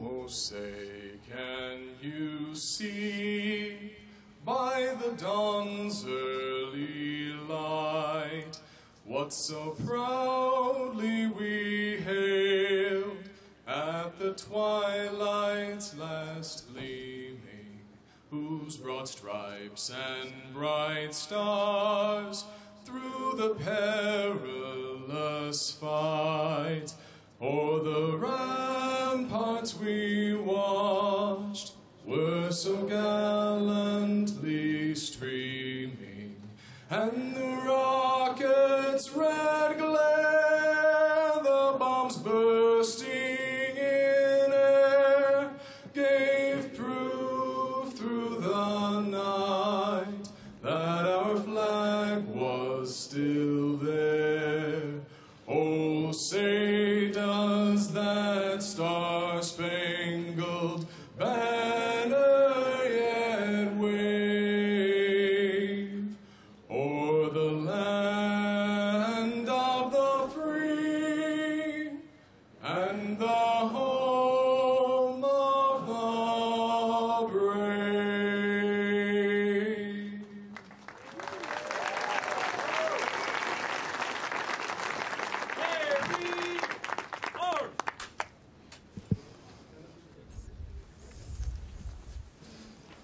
Oh, say, can you see by the dawn's early light what so proudly we hailed at the twilight's last gleaming, whose broad stripes and bright stars through the perilous fight o'er the ramparts we watched were so gallantly streaming, and the rockets' red glare, the bombs bursting in air, gave proof through the night that our flag was still there. Oh, say does that star-spangled banner yet wave o'er the land of the free and the home of the brave?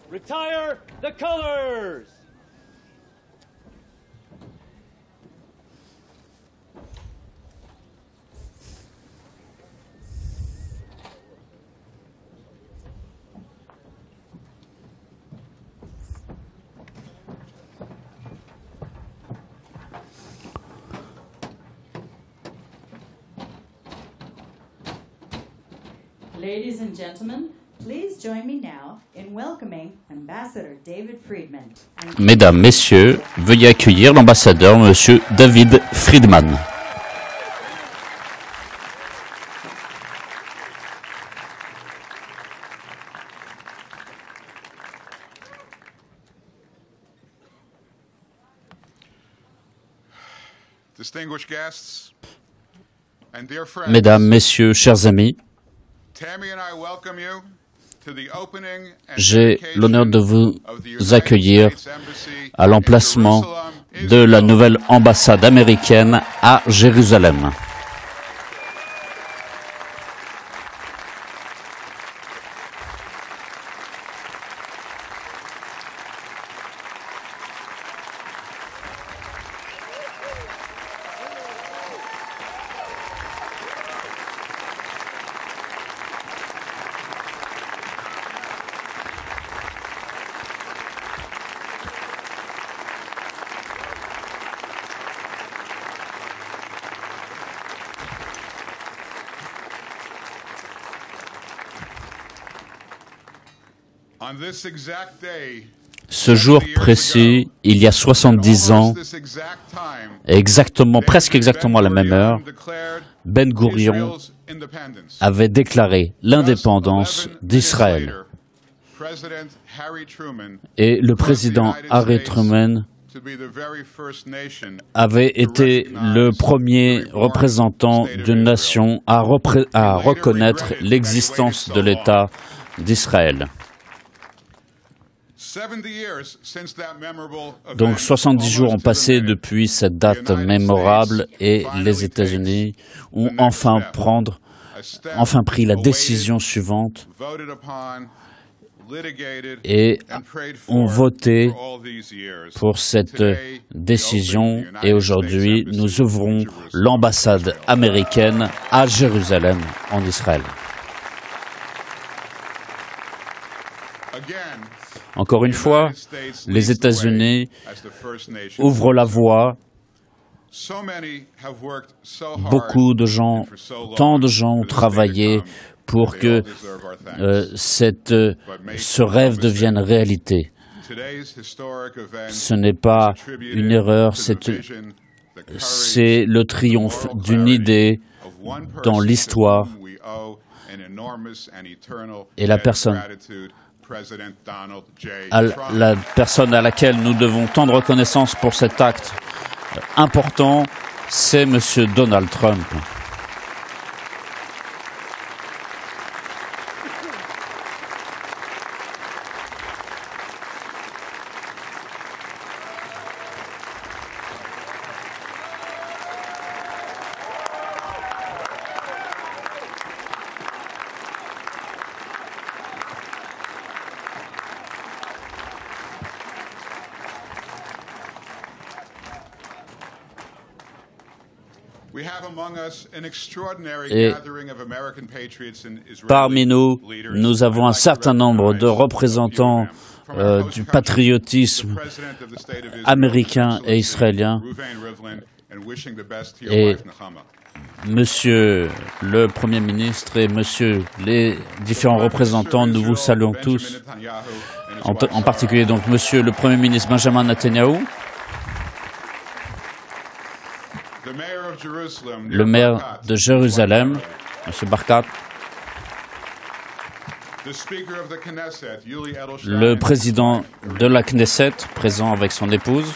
Retire the colors! Ladies and gentlemen, please join me now in welcoming Ambassador David Friedman. Mesdames, Messieurs, veuillez accueillir l'ambassadeur, Monsieur David Friedman. Distinguished guests and dear friends, Mesdames, Messieurs, chers amis, Tammy and I welcome you to the opening and j'ai dedication l'honneur de vous of the United accueillir States Embassy à l'emplacement in Jerusalem, de la Israel. nouvelle ambassade américaine à Jérusalem. On this exact day, Ce jour précis, il y a 70 ans, almost this exact time, exactement, presque exactement à la même heure, declared Ben Gurion Israel's independence. avait déclaré l'indépendance Just 11 d'Israël. years later, President Harry Truman Et le président Harry Truman to be the very first nation avait été le premier représentant d'une nation à reconnaître l'existence de l'État d'Israël. 70 years since that memorable event, Donc 70 jours ont almost to the passé minute, depuis cette date the United mémorable States et finally les États-Unis ont takes the next step, a step pris la awaited, décision suivante voted upon, litigated, et and prayed ont for voté for all these years. pour cette Today, we décision open the et United aujourd'hui States nous Embassy ouvrons in Jerusalem, l'ambassade Israel. américaine à Jérusalem en Israël. Again, Encore une the fois, United States les leads the États-Unis way as the first nation. ouvrent la voie. So many have worked so hard Beaucoup de gens, and for so long tant de gens ont for this day to travaillé come. pour They que all deserve our thanks. ce rêve devienne réalité. Today's historic event Ce n'est pas is attributed une erreur, to the c'est vision, the courage, c'est le triomphe moral d'une clarity idée of one dans person l'histoire to whom we owe an enormous and eternal et la debt of personne gratitude, President Donald J. à Trump. la personne à laquelle nous devons tant de reconnaissance pour cet acte important, c'est M. Donald Trump. Et parmi nous, nous avons un certain nombre de représentants du patriotisme américain et israélien. Et Monsieur le Premier ministre et Monsieur les différents représentants, nous vous saluons tous, en particulier donc Monsieur le Premier ministre Benjamin Netanyahu, le maire de Jérusalem, Monsieur Barkat, le président de la Knesset, présent avec son épouse,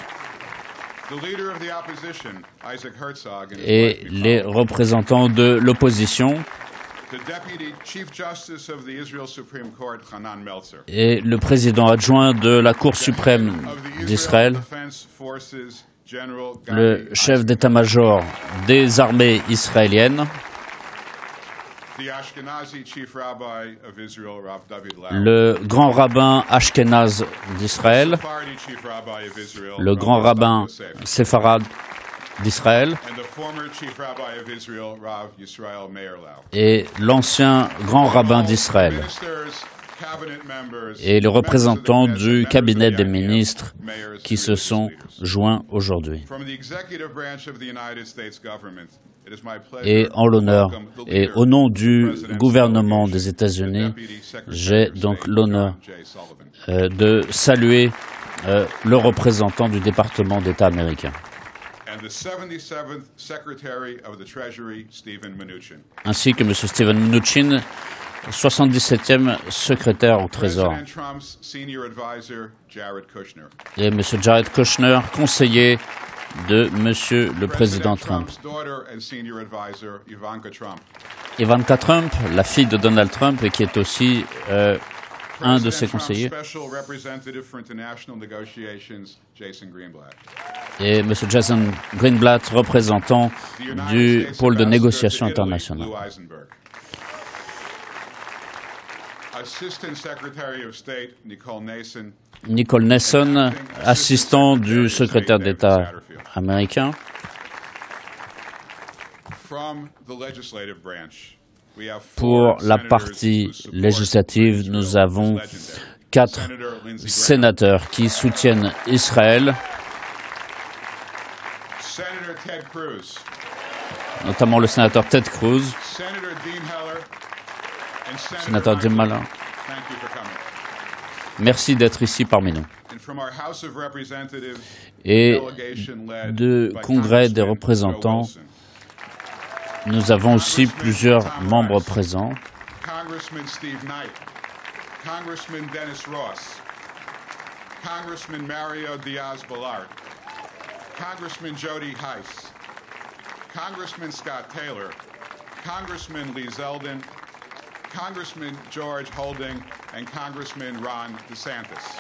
et les représentants de l'opposition, et le président adjoint de la Cour suprême d'Israël, le chef d'état-major des armées israéliennes, le grand rabbin ashkénaze d'Israël, le grand rabbin séfarade d'Israël et l'ancien grand rabbin d'Israël et les représentants du cabinet des ministres qui se sont joints aujourd'hui. Et en l'honneur et au nom du gouvernement des États-Unis, j'ai donc l'honneur de saluer le représentant du département d'État américain, ainsi que M. Steven Mnuchin, 77e secrétaire au Trésor, et M. Jared Kushner, conseiller de Monsieur le Président Trump. Ivanka Trump, la fille de Donald Trump, et qui est aussi un de ses conseillers. Et M. Jason Greenblatt, représentant du pôle de négociation internationale. Nicole Nason, assistant du secrétaire d'État américain. Pour la partie législative, nous avons 4 sénateurs qui soutiennent Israël, notamment le sénateur Ted Cruz, sénateur Jim Mallon. Merci d'être ici parmi nous. Et du Congrès des représentants, nous avons aussi plusieurs membres présents. Congressman Steve Knight, Congressman Dennis Ross, Congressman Mario Diaz-Balart, Congressman Jody Heiss, Congressman Scott Taylor, Congressman Lee Zeldin, Congressman George Holding, and Congressman Ron DeSantis.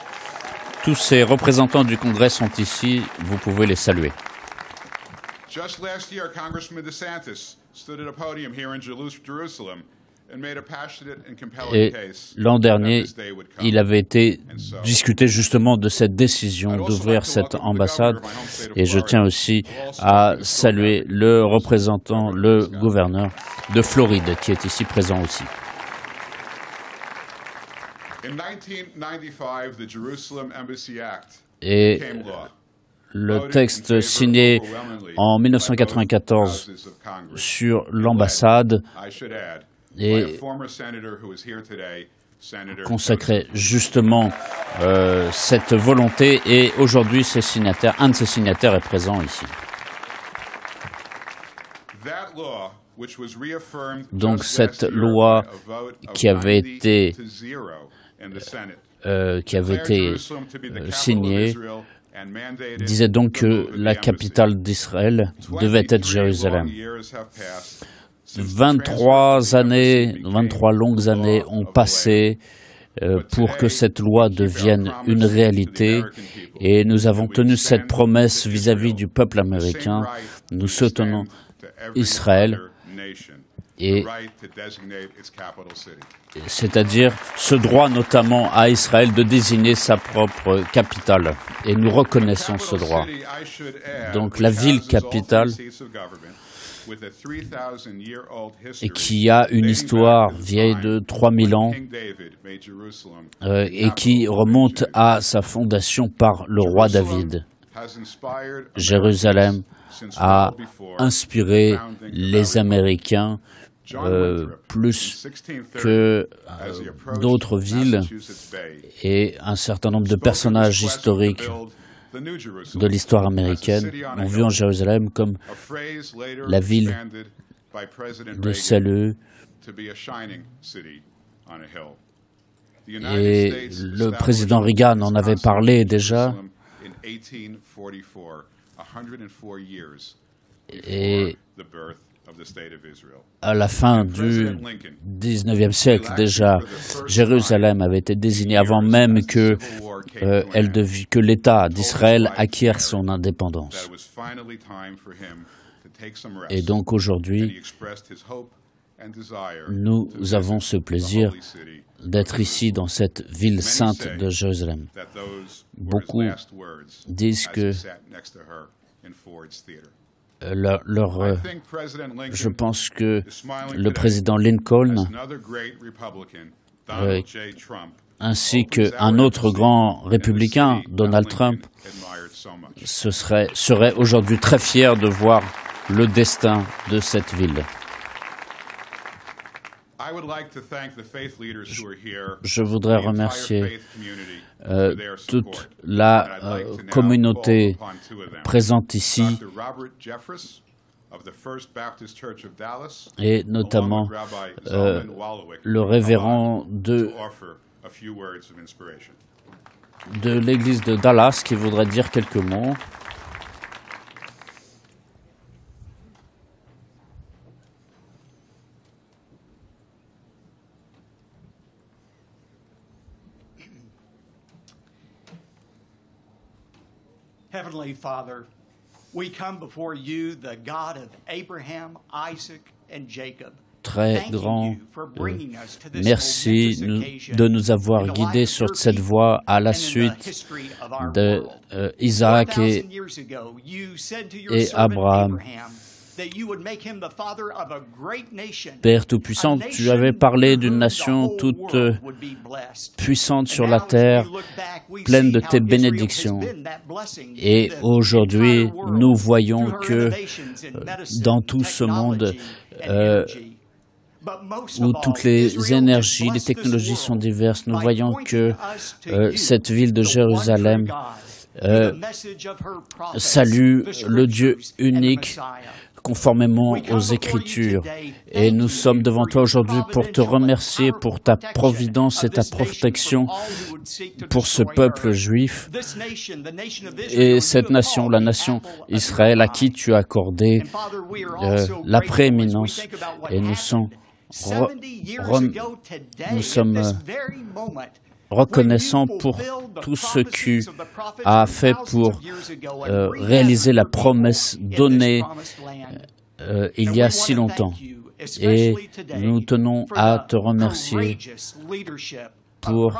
Tous ces représentants du Congrès sont ici, vous pouvez les saluer. Just last year, Congressman DeSantis stood at a podium here in Jerusalem and made a passionate and compelling Et case l'an dernier, that this day would come. il avait été discuté justement de cette décision d'ouvrir cette ambassade. Et je tiens aussi à saluer le représentant, le gouverneur de Floride, qui est ici présent aussi. In 1995, the Jerusalem Embassy Act Et became law. le texte signé en 1994 sur l'ambassade I should add, by et a former senator who is here today, Senator consacrait justement cette volonté, et aujourd'hui un de ses signataires est présent ici. That law, which was reaffirmed Donc just cette last year loi by a vote of qui avait été 90-0 in the Senate, signée disait donc que la capitale d'Israël devait être Jérusalem. 23 longues années ont passé pour que cette loi devienne une réalité, et nous avons tenu cette promesse vis-à-vis du peuple américain. Nous soutenons Israël, et c'est-à-dire ce droit notamment à Israël de désigner sa propre capitale, et nous reconnaissons ce droit. Donc la ville capitale et qui a une histoire vieille de 3000 ans et qui remonte à sa fondation par le roi David. Jérusalem a inspiré les Américains plus que d'autres villes et un certain nombre de personnages historiques de l'histoire américaine ont vu en Jérusalem comme la ville de salut. Et le président Reagan en avait parlé déjà. Et à la fin du XIXe siècle déjà, Jérusalem avait été désignée avant même que l'État d'Israël acquiert son indépendance. Et donc aujourd'hui, nous avons ce plaisir d'être ici dans cette ville sainte de Jérusalem. Beaucoup disent que je pense que le président Lincoln ainsi qu'un autre grand républicain, Donald Trump, serait aujourd'hui très fier de voir le destin de cette ville. Je voudrais remercier toute la communauté présente ici et notamment le révérend de l'église de Dallas qui voudrait dire quelques mots. Heavenly Father, we come before you, the God of Abraham, Isaac, and Jacob. Très grand merci de nous avoir guidés sur cette voie à la suite de Isaac et Abraham. Père Tout-Puissant, tu avais parlé d'une nation toute puissante sur la terre, pleine de tes bénédictions. Et aujourd'hui, nous voyons que dans tout ce monde où toutes les énergies, les technologies sont diverses, nous voyons que cette ville de Jérusalem salue le Dieu unique conformément aux Écritures. Et nous sommes devant toi aujourd'hui pour te remercier pour ta providence et ta protection pour ce peuple juif et cette nation, la nation Israël, à qui tu as accordé la prééminence. Et nous sommes reconnaissants pour tout ce que tu as fait pour réaliser la promesse donnée il y a si longtemps. Et nous tenons à te remercier pour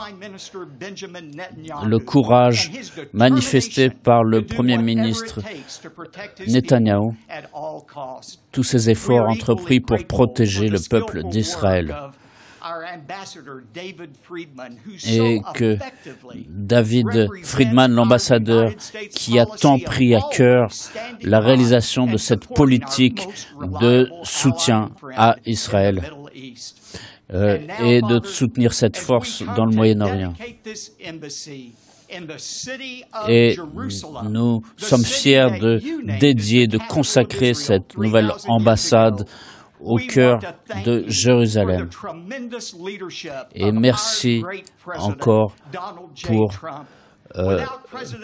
le courage manifesté par le Premier ministre Netanyahou, tous ces efforts entrepris pour protéger le peuple d'Israël. Et que David Friedman, l'ambassadeur, qui a tant pris à cœur la réalisation de cette politique de soutien à Israël et de soutenir cette force dans le Moyen-Orient. Et nous sommes fiers de dédier, de consacrer cette nouvelle ambassade au cœur de Jérusalem. Et merci encore pour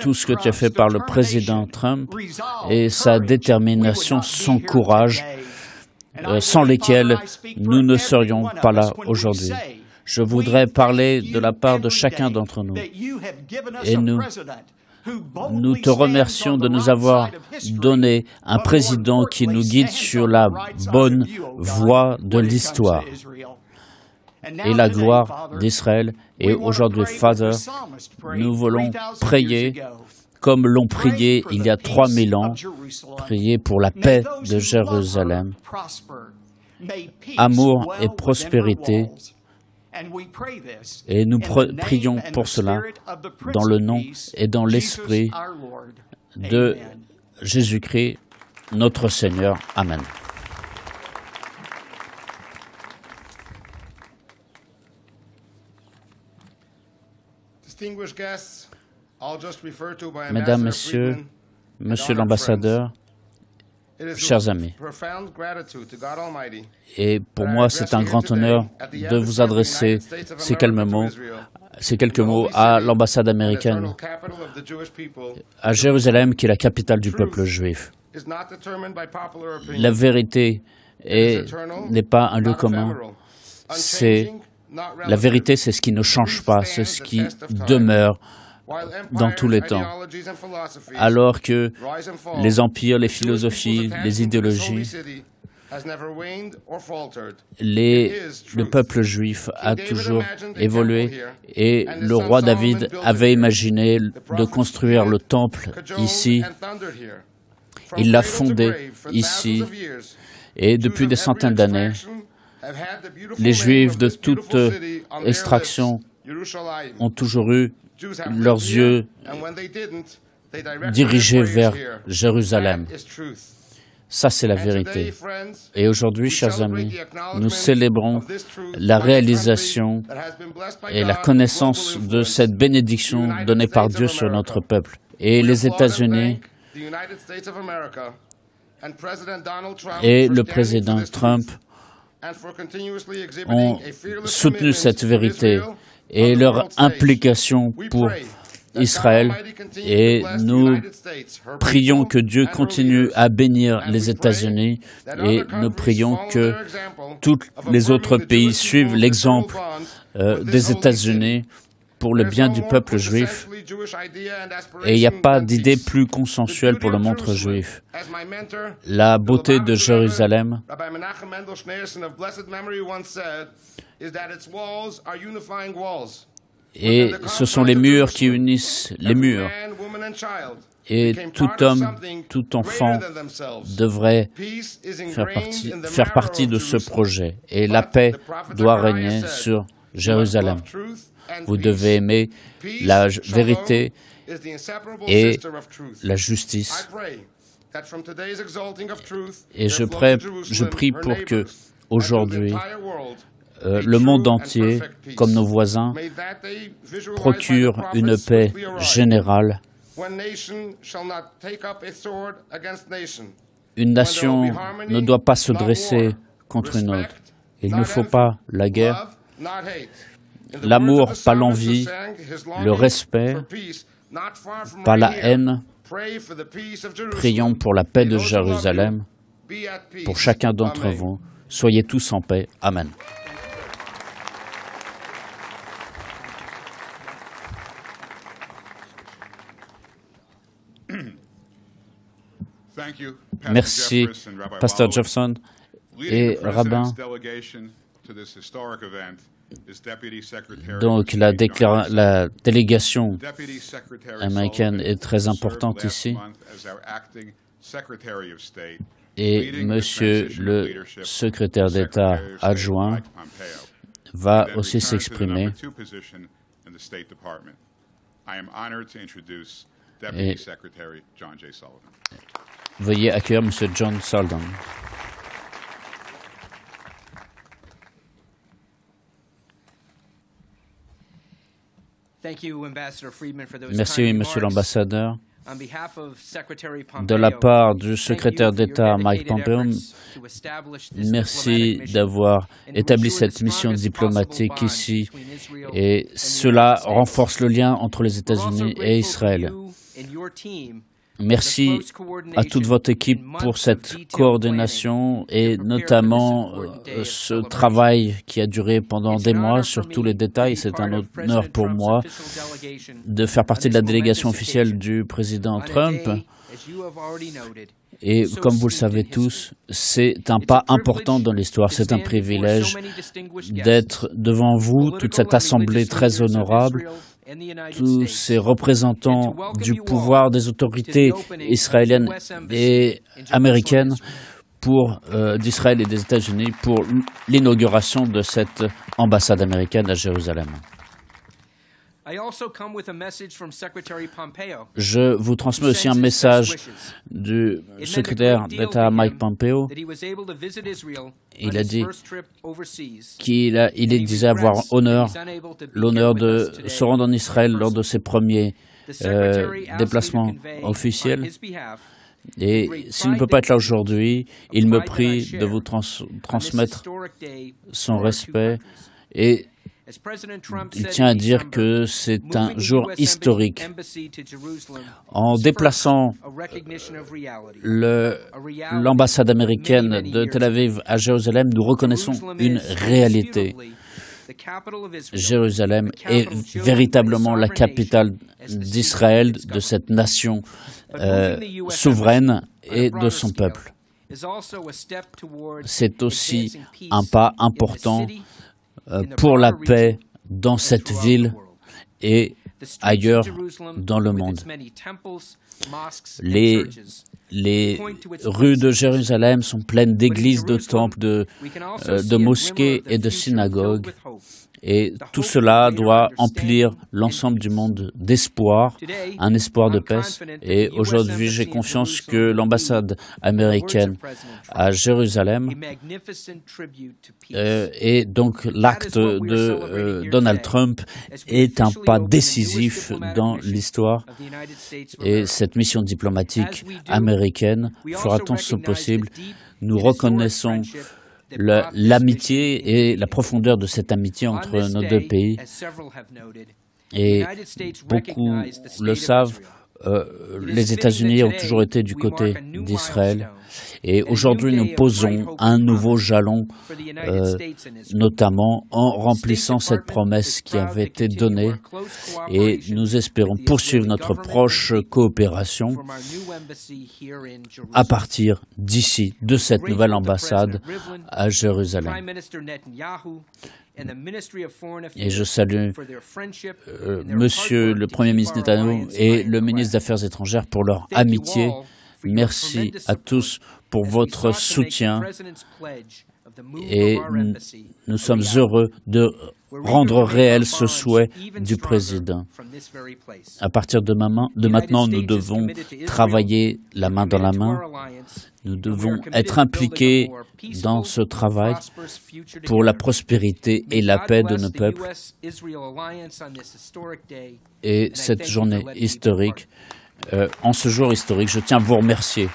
tout ce que tu as fait par le président Trump et sa détermination, son courage, sans lesquels nous ne serions pas là aujourd'hui. Je voudrais parler de la part de chacun d'entre nous. Et nous te remercions de nous avoir donné un président qui nous guide sur la bonne voie de l'histoire et la gloire d'Israël. Et aujourd'hui, Father, nous voulons prier comme l'ont prié il y a 3000 ans, prié pour la paix de Jérusalem, amour et prospérité. Et nous prions pour cela dans le nom et dans l'esprit de Jésus-Christ, notre Seigneur. Amen. Mesdames, Messieurs, Monsieur l'ambassadeur, chers amis, et pour moi c'est un grand honneur de vous adresser ces quelques mots à l'ambassade américaine à Jérusalem, qui est la capitale du peuple juif. La vérité n'est pas un lieu commun. La vérité, c'est ce qui ne change pas, c'est ce qui demeure dans tous les temps. Alors que les empires, les philosophies, les idéologies, le peuple juif a toujours évolué et le roi David avait imaginé de construire le temple ici. Il l'a fondé ici et depuis des centaines d'années, les Juifs de toute extraction ont toujours eu leurs yeux dirigés vers Jérusalem. Ça, c'est la vérité. Et aujourd'hui, chers amis, nous célébrons la réalisation et la connaissance de cette bénédiction donnée par Dieu sur notre peuple. Et les États-Unis et le président Trump ont soutenu cette vérité et leur implication pour Israël, et nous prions que Dieu continue à bénir les États-Unis et nous prions que tous les autres pays suivent l'exemple des États-Unis pour le bien du peuple juif. Et il n'y a pas d'idée plus consensuelle pour le monde juif. La beauté de Jérusalem et ce sont les murs qui unissent les murs. Et tout homme, tout enfant devrait faire partie de ce projet. Et la paix doit régner sur Jérusalem. Vous devez aimer la vérité et la justice. Et je prie pour que, aujourd'hui, le monde entier, comme nos voisins, procure une paix générale. Une nation ne doit pas se dresser contre une autre. Il ne faut pas la guerre, l'amour, pas l'envie, le respect, pas la haine. Prions pour la paix de Jérusalem, pour chacun d'entre vous. Soyez tous en paix. Amen. Merci, Pasteur Jefferson et Rabbin. Donc, la délégation américaine est très importante ici. Et Monsieur le secrétaire d'État adjoint va aussi s'exprimer. Et veuillez accueillir Monsieur John Sullivan. Merci, Monsieur l'ambassadeur. De la part du secrétaire d'État Mike Pompeo, merci d'avoir établi cette mission diplomatique ici, et cela renforce le lien entre les États-Unis et Israël. Merci à toute votre équipe pour cette coordination et notamment ce travail qui a duré pendant des mois sur tous les détails. C'est un honneur pour moi de faire partie de la délégation officielle du président Trump. Et comme vous le savez tous, c'est un pas important dans l'histoire. C'est un privilège d'être devant vous, toute cette assemblée très honorable, tous ces représentants du pouvoir des autorités israéliennes et américaines d'Israël et des États-Unis pour l'inauguration de cette ambassade américaine à Jérusalem. Je vous transmets aussi un message du secrétaire d'État Mike Pompeo. Il a dit qu'il disait avoir l'honneur de se rendre en Israël lors de ses premiers déplacements officiels. Et s'il ne peut pas être là aujourd'hui, il me prie de vous transmettre son respect et il tient à dire que c'est un jour historique. En déplaçant l'ambassade américaine de Tel Aviv à Jérusalem, nous reconnaissons une réalité. Jérusalem est véritablement la capitale d'Israël, de cette nation souveraine et de son peuple. C'est aussi un pas important pour la paix dans cette ville et ailleurs dans le monde. Les rues de Jérusalem sont pleines d'églises, de temples, de mosquées et de synagogues. Et tout cela doit emplir l'ensemble du monde d'espoir, un espoir de paix. Et aujourd'hui, j'ai confiance que l'ambassade américaine à Jérusalem et donc l'acte de Donald Trump est un pas décisif dans l'histoire. Et cette mission diplomatique américaine fera tant que possible. Nous reconnaissons l'amitié et la profondeur de cette amitié entre nos deux pays. Et beaucoup le savent, les États-Unis ont toujours été du côté d'Israël. Et aujourd'hui, nous posons un nouveau jalon, notamment en remplissant cette promesse qui avait été donnée. Et nous espérons poursuivre notre proche coopération à partir d'ici, de cette nouvelle ambassade à Jérusalem. Et je salue Monsieur le Premier ministre Netanyahu et le ministre des Affaires étrangères pour leur amitié. Merci à tous pour votre soutien et nous sommes heureux de rendre réel ce souhait du président. À partir de maintenant, nous devons travailler la main dans la main. Nous devons être impliqués dans ce travail pour la prospérité et la paix de nos peuples. Et cette journée historique, en ce jour historique, je tiens à vous remercier.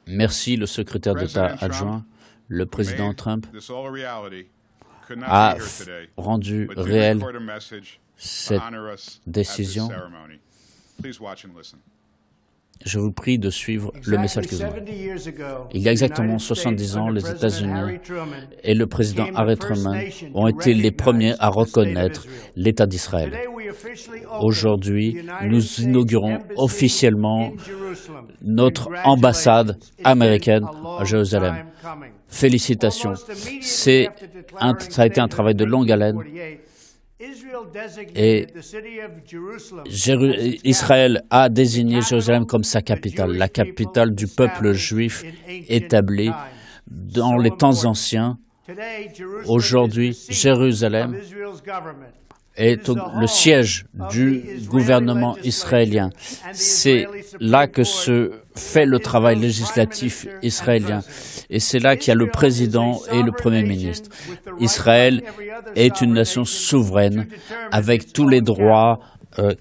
Merci, le secrétaire d'État adjoint. Le président Trump a rendu réelle cette décision. Je vous prie de suivre le message que vous avez. Il y a exactement 70 ans, les États-Unis et le président Harry Truman ont été les premiers à reconnaître l'État d'Israël. Aujourd'hui, nous inaugurons officiellement notre ambassade américaine à Jérusalem. Félicitations. Ça a été un travail de longue haleine. Et Israël a désigné Jérusalem comme sa capitale, la capitale du peuple juif établi dans les temps anciens. Aujourd'hui, Jérusalem est le siège du gouvernement israélien. C'est là que se fait le travail législatif israélien. Et c'est là qu'il y a le président et le premier ministre. Israël est une nation souveraine avec tous les droits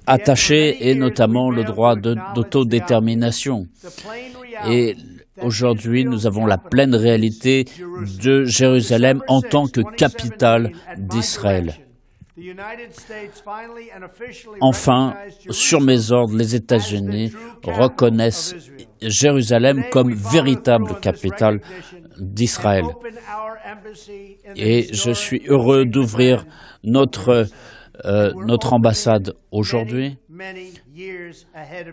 attachés et notamment le droit d'autodétermination. Et aujourd'hui, nous avons la pleine réalité de Jérusalem en tant que capitale d'Israël. Enfin, sur mes ordres, les États-Unis reconnaissent Jérusalem comme véritable capitale d'Israël. Et je suis heureux d'ouvrir notre notre ambassade aujourd'hui.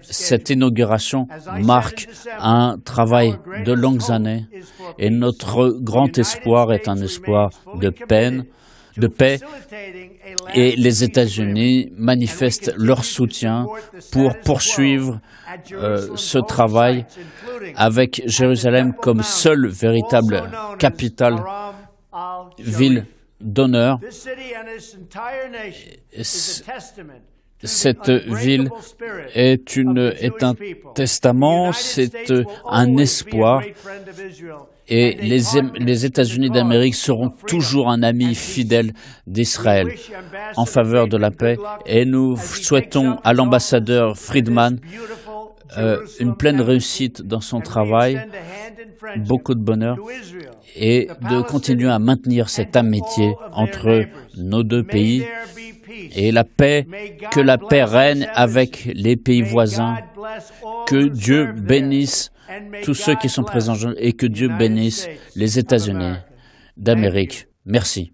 Cette inauguration marque un travail de longues années et notre grand espoir est un espoir de paix et les États-Unis manifestent leur soutien pour poursuivre ce travail avec Jérusalem comme seule véritable capitale, ville d'honneur. Cette ville est un testament, c'est un espoir. Et les États-Unis d'Amérique seront toujours un ami fidèle d'Israël en faveur de la paix. Et nous souhaitons à l'ambassadeur Friedman une pleine réussite dans son travail, beaucoup de bonheur, et de continuer à maintenir cette amitié entre nos deux pays. Et que la paix règne avec les pays voisins, que Dieu bénisse tous ceux qui sont présents et que Dieu bénisse les États-Unis d'Amérique. Merci.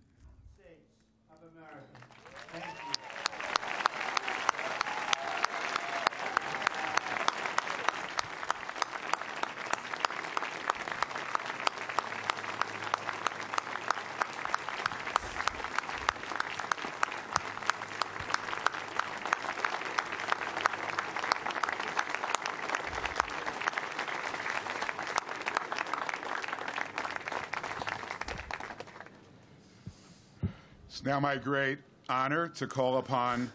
It's now my great honor to call upon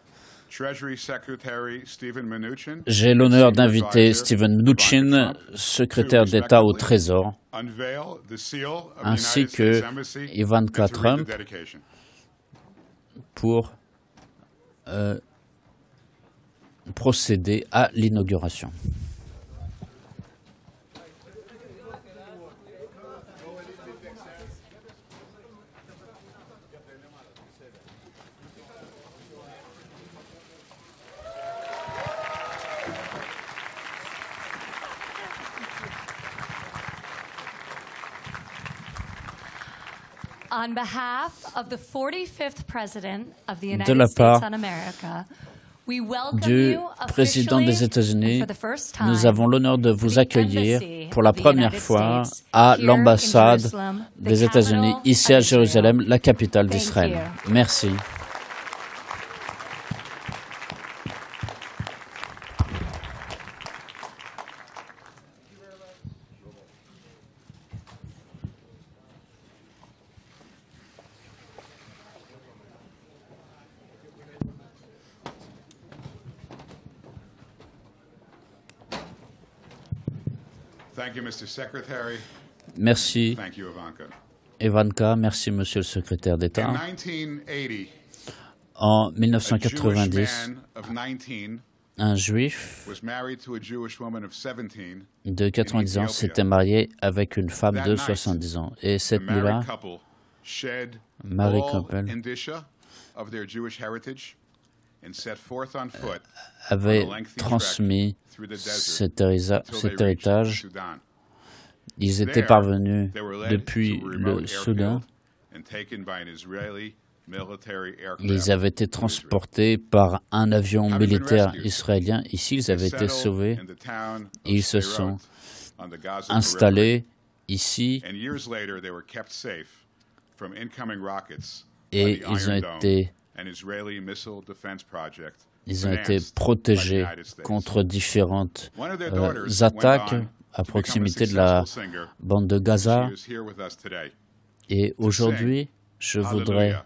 Treasury Secretary Stephen Mnuchin. J'ai l'honneur d'inviter Stephen Mnuchin, secrétaire d'État au Trésor, ainsi que Ivanka Trump, pour procéder à l'inauguration. On behalf of the 45th President of the De United la part States of America, we welcome du you président des officially États-Unis, and for the first time nous avons l'honneur de to vous the accueillir embassy pour la of the première United fois States à here in l'ambassade Jerusalem, the des États-Unis, capital ici à of Israel. Jérusalem, la capitale Thank d'Israël. you. Merci. Thank you, Mr. Secretary. Merci, Thank you, Ivanka. Ivanka. Merci, Monsieur le secrétaire d'État. In 1980, En a Jewish 1990, man of 19 un juif was married to a Jewish woman of 17. de 90 ans s'était marié avec une femme de 70 ans. Et The cette nuit-là, married couple shed married all couple indicia of their Jewish heritage and set forth on foot avait on a lengthy transmis trek through the desert until cet they reached héritage. Sudan. Ils étaient There, parvenus they were led depuis to a le remote Soudan. airfield and taken by an Israeli military aircraft Ils avaient été to Israel. transportés par un avion Having been militaire rescued, israélien. Ici, ils They avaient été settled sauvés. in the town of Ils se Sderot sont on the Gaza installés ici periphery. And years later, they were kept safe from incoming rockets et by the ils ont Iron Dome, été, an Israeli missile defense project ils ont été financed by the protégés United States. contre différentes One of their daughters attaques went on à to proximité become de a la successful singer. bande de Gaza. She is here with us today. Et aujourd'hui, je voudrais Hallelujah,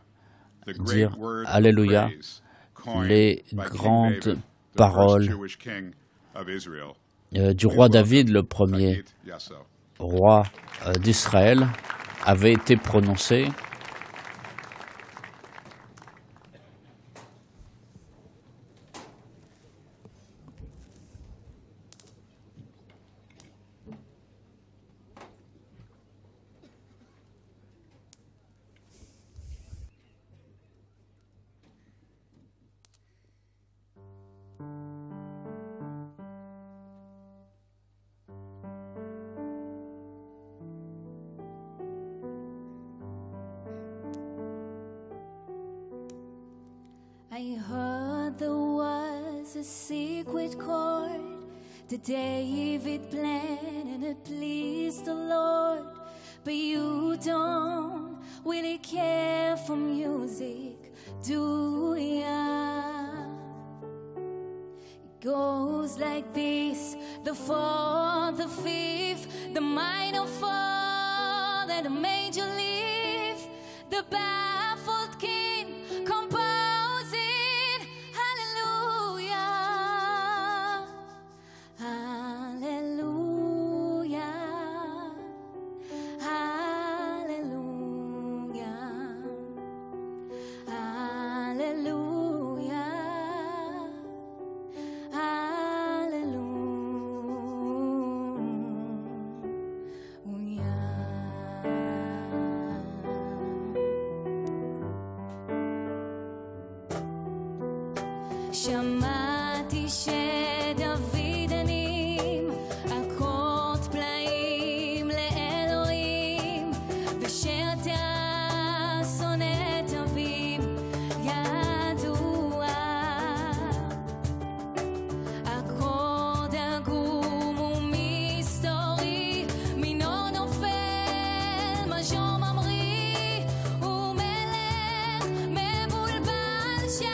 the great dire word of Alléluia, praise coined les by King grandes David, the paroles first Jewish king of Israel. du roi David, le premier Takit Yasso. roi d'Israël, avaient été prononcées. the secret chord that David planned and it pleased the Lord. But you don't really care for music, do ya? It goes like this: the fourth, the fifth, the minor fall, and the major lift, the baffled king composing hallelujah, hallelujah, hallelujah, hallelujah, שמעתי שדוד הנים אקורד פלאים לאלוהים, ושאתה שונא את אביו ידוע. אקורד עגום ומסתורי, מינו נופל מז'ור ממריא, ומלך מבולבל שר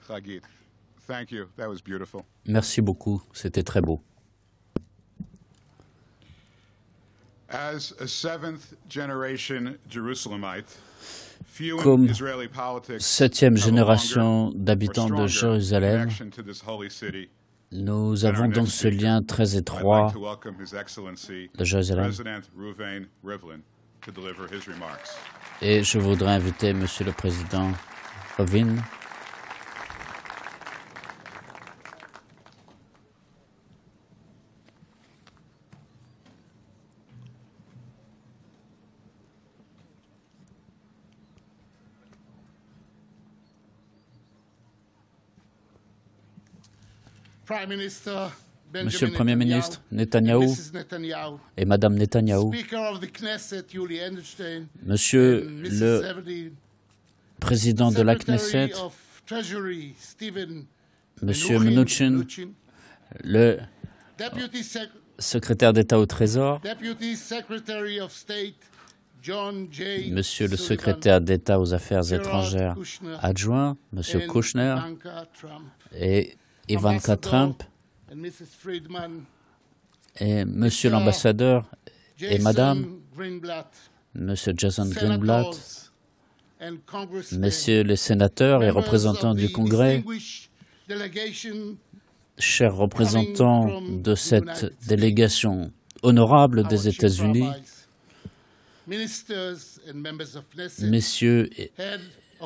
Chagit, thank you. That was beautiful. Merci beaucoup, c'était très beau. As a seventh-generation Jerusalemite, few Comme in Israeli politics septième have a génération longer d'habitants or de stronger Jérusalem, connection to this holy city. nous avons donc ce lien très I'd étroit like to welcome His Excellency, de Jérusalem. President Reuven Rivlin, to deliver his remarks. Et je voudrais inviter Monsieur le Président Reuven. Monsieur le Premier ministre Netanyahou et Madame Netanyahou, Monsieur le Président de la Knesset, Monsieur Mnuchin, le secrétaire d'État au Trésor, Monsieur le secrétaire d'État aux Affaires étrangères adjoint, Monsieur Kushner et Ivanka Trump, et Monsieur l'ambassadeur et Madame, Monsieur Jason Greenblatt, Messieurs les sénateurs et représentants du Congrès, chers représentants de cette délégation honorable des États-Unis, Messieurs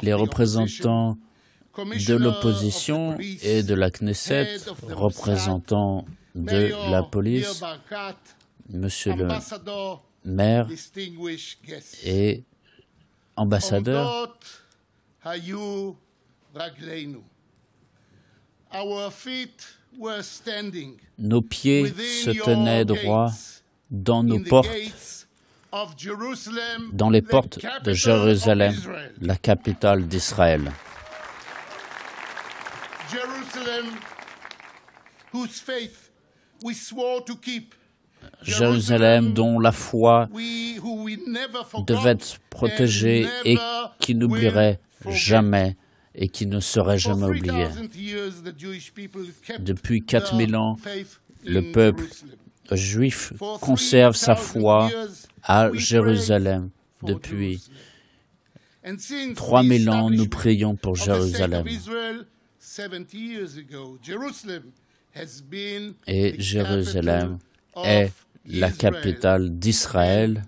les représentants de l'opposition et de la Knesset, représentants de la police, Monsieur le maire et ambassadeur, nos pieds se tenaient droits dans nos portes, dans les portes de Jérusalem, la capitale d'Israël. Jérusalem dont la foi devait être protégée et qui n'oublierait jamais et qui ne serait jamais oubliée. Depuis 4000 ans, le peuple juif conserve sa foi à Jérusalem. Depuis 3000 ans, nous prions pour Jérusalem. Et Jérusalem est la capitale d'Israël.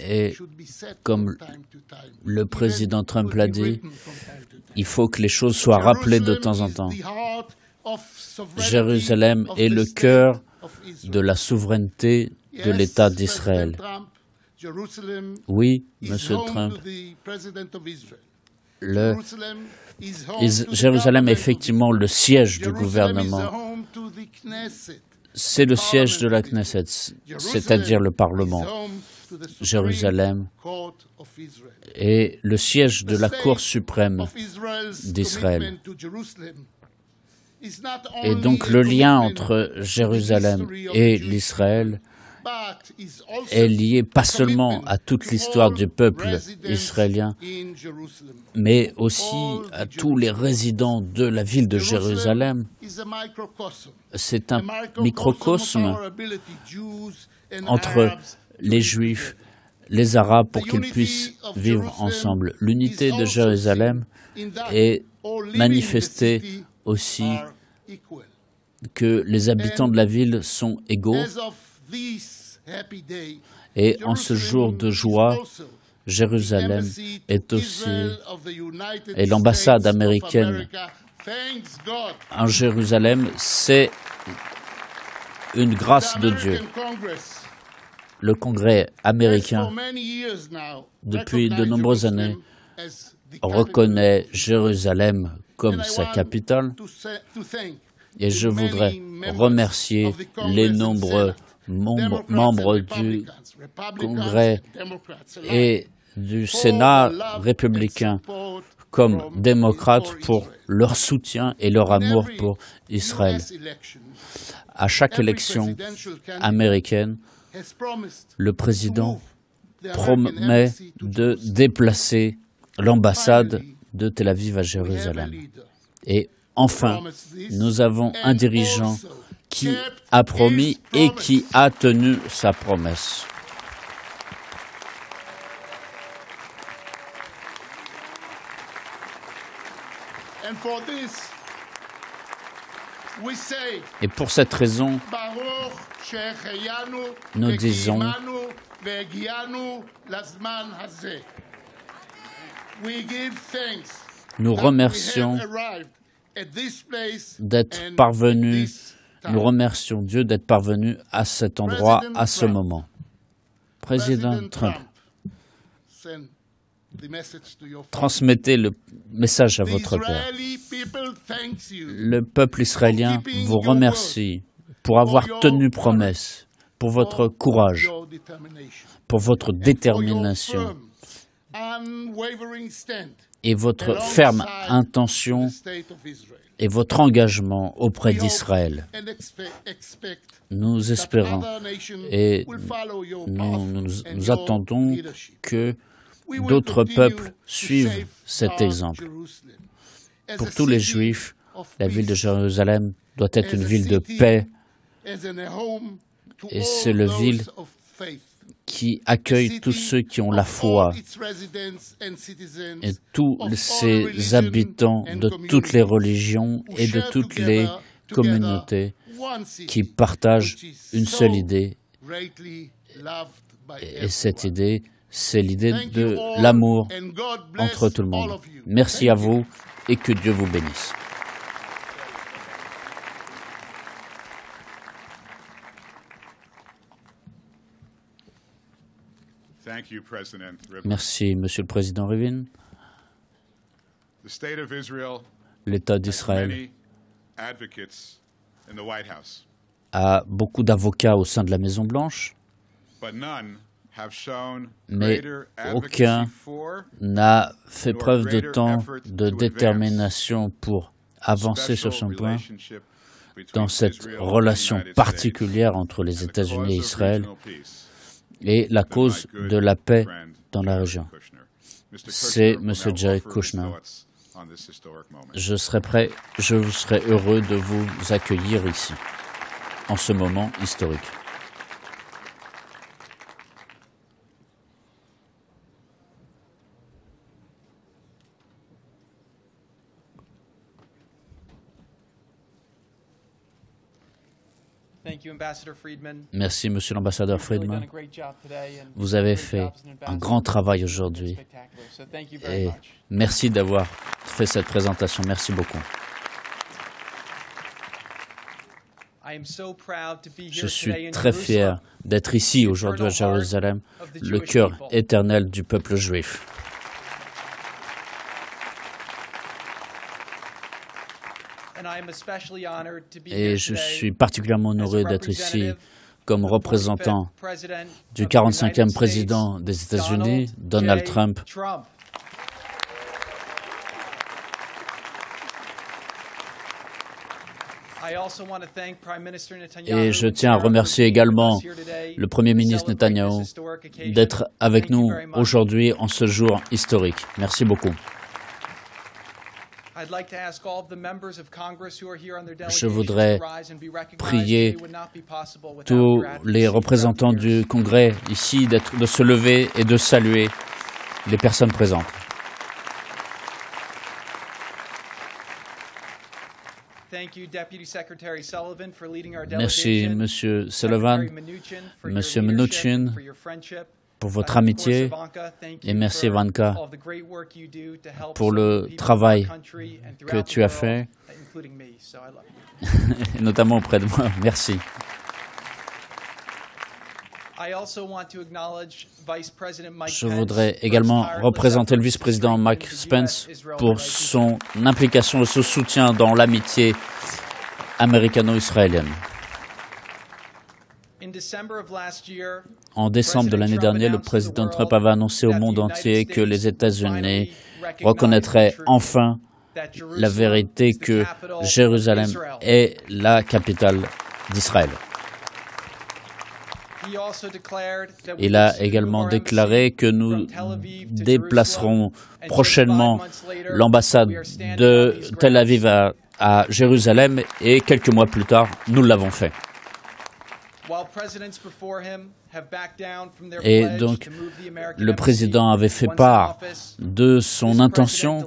Et comme le président Trump l'a dit, il faut que les choses soient rappelées de temps en temps. Jérusalem est le cœur de la souveraineté de l'État d'Israël. Oui, Monsieur Trump, Jérusalem est effectivement le siège du gouvernement. C'est le siège de la Knesset, c'est-à-dire le Parlement. Jérusalem est le siège de la Cour suprême d'Israël. Et donc le lien entre Jérusalem et l'Israël est lié pas seulement à toute l'histoire du peuple israélien, mais aussi à tous les résidents de la ville de Jérusalem. C'est un microcosme entre les Juifs, les Arabes, pour qu'ils puissent vivre ensemble. L'unité de Jérusalem est manifestée aussi que les habitants de la ville sont égaux. Et en ce jour de joie, Jérusalem est aussi, et l'ambassade américaine en Jérusalem, c'est une grâce de Dieu. Le Congrès américain, depuis de nombreuses années, reconnaît Jérusalem comme sa capitale. Et je voudrais remercier les nombreux membres du Congrès et du Sénat républicain comme démocrates pour leur soutien et leur amour pour Israël. À chaque élection américaine, le président promet de déplacer l'ambassade de Tel Aviv à Jérusalem. Et enfin, nous avons un dirigeant qui a promis et qui a tenu sa promesse. Et pour cette raison, nous disons nous remercions d'être parvenus, nous remercions Dieu d'être parvenu à cet endroit, à ce moment. Président Trump, transmettez le message à votre père. Le peuple israélien vous remercie pour avoir tenu promesse, pour votre courage, pour votre détermination et votre ferme intention et votre engagement auprès d'Israël. Nous espérons et nous attendons que d'autres peuples suivent cet exemple. Pour tous les Juifs, la ville de Jérusalem doit être une ville de paix et c'est la ville qui accueille tous ceux qui ont la foi et tous ses habitants de toutes les religions et de toutes les communautés qui partagent une seule idée. Et cette idée, c'est l'idée de l'amour entre tout le monde. Merci à vous et que Dieu vous bénisse. Merci, Monsieur le Président Rivlin. L'État d'Israël a beaucoup d'avocats au sein de la Maison-Blanche, mais aucun n'a fait preuve de tant de détermination pour avancer sur son point dans cette relation particulière entre les États-Unis et Israël et la cause de la paix dans la région. C'est M. Jared Kushner. Je serai heureux de vous accueillir ici, en ce moment historique. Merci, Monsieur l'ambassadeur Friedman. Vous avez fait un grand travail aujourd'hui. Et merci d'avoir fait cette présentation. Merci beaucoup. Je suis très fier d'être ici aujourd'hui à Jérusalem, le cœur éternel du peuple juif. Et je suis particulièrement honoré d'être ici comme représentant du 45e président des États-Unis, Donald Trump. Et je tiens à remercier également le Premier ministre Netanyahou d'être avec nous aujourd'hui en ce jour historique. Merci beaucoup. Je voudrais prier tous les représentants du Congrès ici de se lever et de saluer les personnes présentes. Merci, Monsieur Sullivan, Monsieur Mnuchin, pour votre amitié, et merci Ivanka pour le travail que tu as fait, notamment auprès de moi. Merci. Je voudrais également représenter le vice-président Mike Spence pour son implication et son soutien dans l'amitié américano-israélienne. En décembre de l'année dernière, le président Trump avait annoncé au monde entier que les États-Unis reconnaîtraient enfin la vérité que Jérusalem est la capitale d'Israël. Il a également déclaré que nous déplacerons prochainement l'ambassade de Tel Aviv à Jérusalem et quelques mois plus tard, nous l'avons fait. Et donc, le président avait fait part de son intention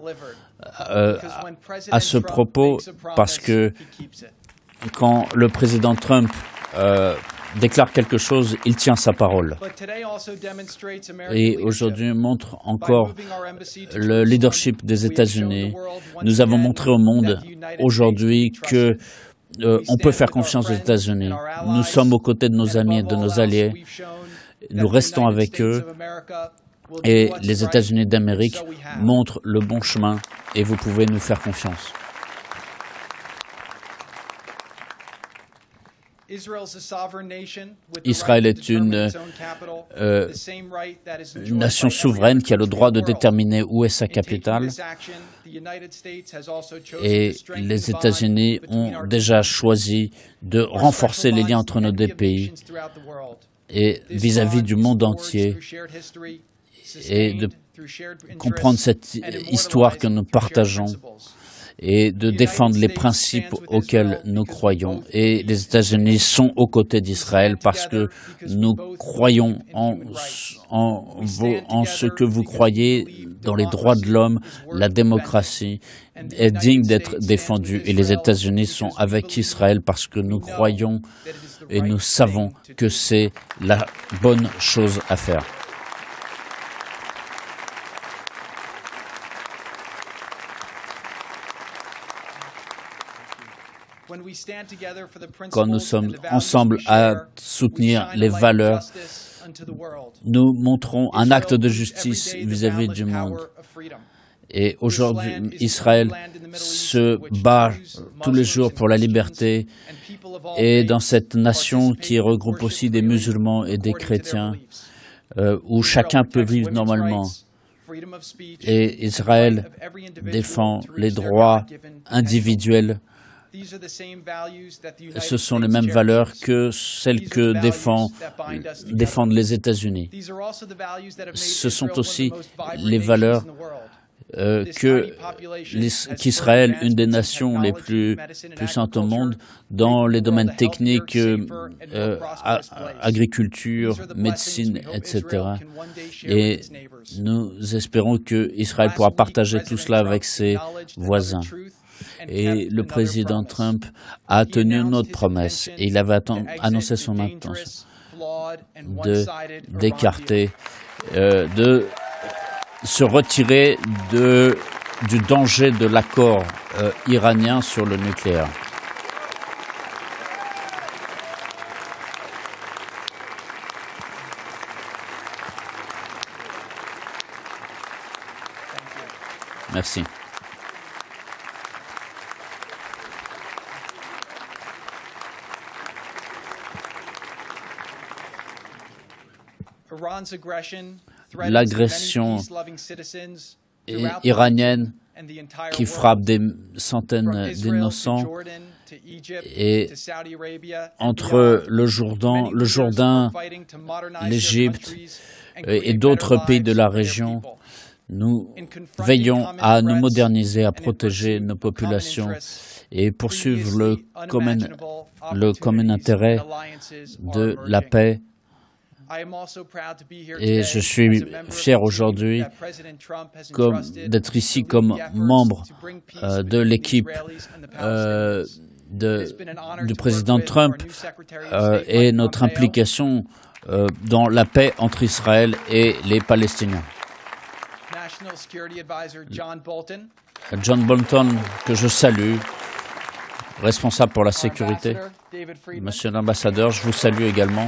à ce propos parce que quand le président Trump déclare quelque chose, il tient sa parole. Et aujourd'hui montre encore le leadership des États-Unis. Nous avons montré au monde aujourd'hui que on peut faire confiance aux États-Unis. Nous sommes aux côtés de nos amis et de nos alliés. Nous restons avec eux. Et les États-Unis d'Amérique montrent le bon chemin et vous pouvez nous faire confiance. Israël est une nation souveraine qui a le droit de déterminer où est sa capitale. Et les États-Unis ont déjà choisi de renforcer les liens entre nos deux pays et vis-à-vis du monde entier et de comprendre cette histoire que nous partageons et de défendre les principes auxquels nous croyons. Et les États-Unis sont aux côtés d'Israël parce que nous croyons en ce que vous croyez, dans les droits de l'homme. La démocratie est digne d'être défendue et les États-Unis sont avec Israël parce que nous croyons et nous savons que c'est la bonne chose à faire. Quand nous sommes ensemble à soutenir les valeurs, nous montrons un acte de justice vis-à-vis du monde. Et aujourd'hui, Israël se bat tous les jours pour la liberté. Et dans cette nation qui regroupe aussi des musulmans et des chrétiens, où chacun peut vivre normalement. Et Israël défend les droits individuels. Ce sont les mêmes valeurs que celles que défendent les États-Unis. Ce sont aussi les valeurs qu'Israël, une des nations les plus puissantes au monde, dans les domaines techniques, agriculture, médecine, etc. Et nous espérons qu'Israël pourra partager tout cela avec ses voisins. Et le président Trump a tenu notre promesse et il avait annoncé son intention d'écarter, de se retirer du danger de l'accord iranien sur le nucléaire. Merci. L'agression iranienne qui frappe des centaines d'innocents et entre le Jourdain, l'Égypte et d'autres pays de la région, nous veillons à nous moderniser, à protéger nos populations et poursuivre le commun intérêt de la paix. Et je suis fier aujourd'hui d'être ici comme membre de l'équipe du président Trump et notre implication dans la paix entre Israël et les Palestiniens. John Bolton, que je salue, responsable pour la sécurité. Monsieur l'ambassadeur, je vous salue également.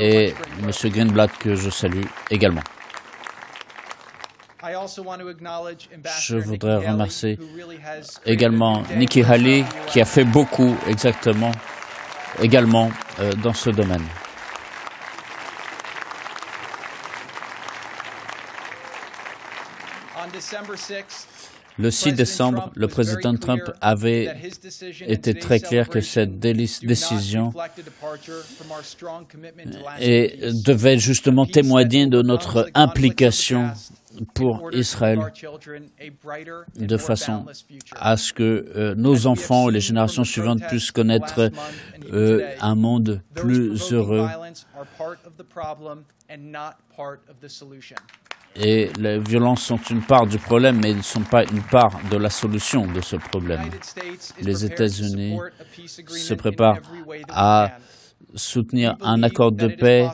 Et M. Greenblatt, que je salue également. Je voudrais remercier également Nikki Haley, qui a fait beaucoup également dans ce domaine. Le 6 décembre, le président Trump avait été très clair que cette décision devait justement témoigner de notre implication pour Israël, de façon à ce que nos enfants et les générations suivantes puissent connaître un monde plus heureux. Et les violences sont une part du problème, mais elles ne sont pas une part de la solution de ce problème. Les États-Unis se préparent à soutenir un accord de paix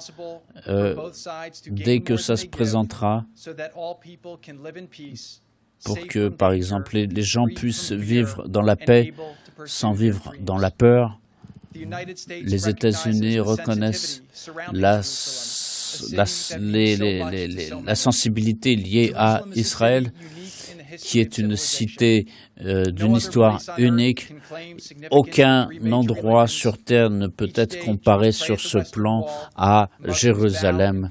dès que ça se présentera, pour que, par exemple, les gens puissent vivre dans la paix sans vivre dans la peur. Les États-Unis reconnaissent la sensibilité liée à Israël qui est une cité d'une histoire unique. Aucun endroit sur Terre ne peut être comparé sur ce plan à Jérusalem.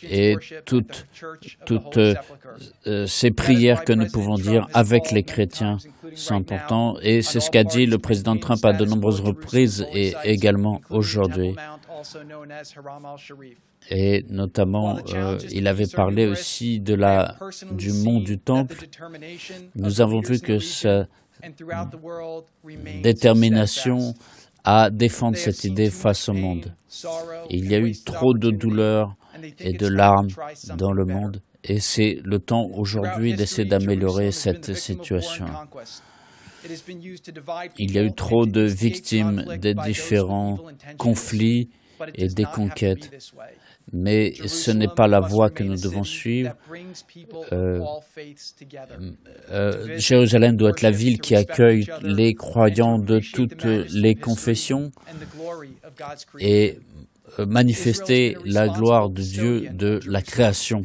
Et toutes ces prières que nous pouvons dire avec les chrétiens sont importantes. Et c'est ce qu'a dit le président Trump à de nombreuses reprises et également aujourd'hui. Et notamment, il avait parlé aussi du mont du Temple. Nous avons vu que sa détermination à défendre cette idée face au monde. Il y a eu trop de douleur et de larmes dans le monde, et c'est le temps aujourd'hui d'essayer d'améliorer cette situation. Il y a eu trop de victimes des différents conflits et des conquêtes, mais ce n'est pas la voie que nous devons suivre. Jérusalem doit être la ville qui accueille les croyants de toutes les confessions et manifester la gloire de Dieu de la création.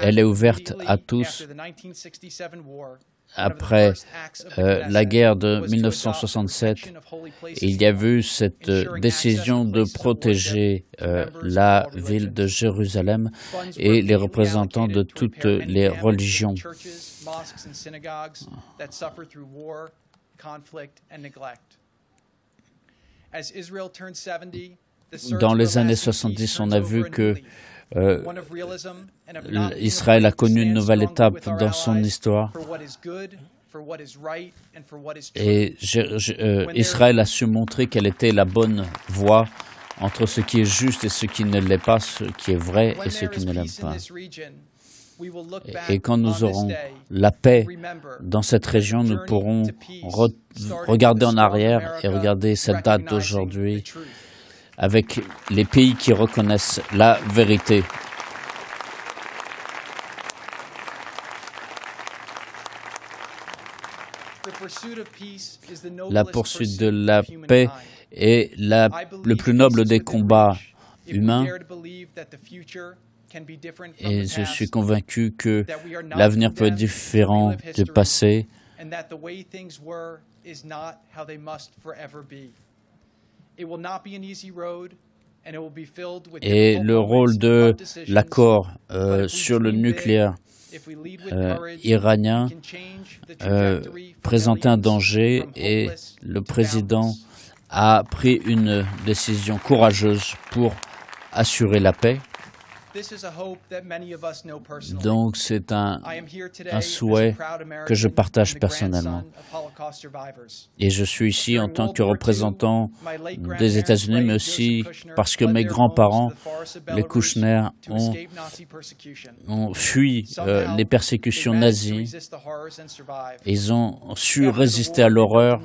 Elle est ouverte à tous. Après la guerre de 1967, il y a eu cette décision de protéger la ville de Jérusalem et les représentants de toutes les religions. Dans les années 70, on a vu que Israël a connu une nouvelle étape dans son histoire. Et Israël a su montrer quelle était la bonne voie entre ce qui est juste et ce qui ne l'est pas, ce qui est vrai et ce qui ne l'est pas. Et quand nous aurons la paix dans cette région, nous pourrons regarder en arrière et regarder cette date d'aujourd'hui avec les pays qui reconnaissent la vérité. La poursuite de la paix est le plus noble des combats humains. Et je suis convaincu que l'avenir peut être différent du passé. Et le rôle de l'accord sur le nucléaire iranien présentait un danger et le président a pris une décision courageuse pour assurer la paix. Donc c'est un souhait que je partage personnellement. Et je suis ici en tant que représentant des États-Unis, mais aussi parce que mes grands-parents, les Kushner, ont fui les persécutions nazies. Ils ont su résister à l'horreur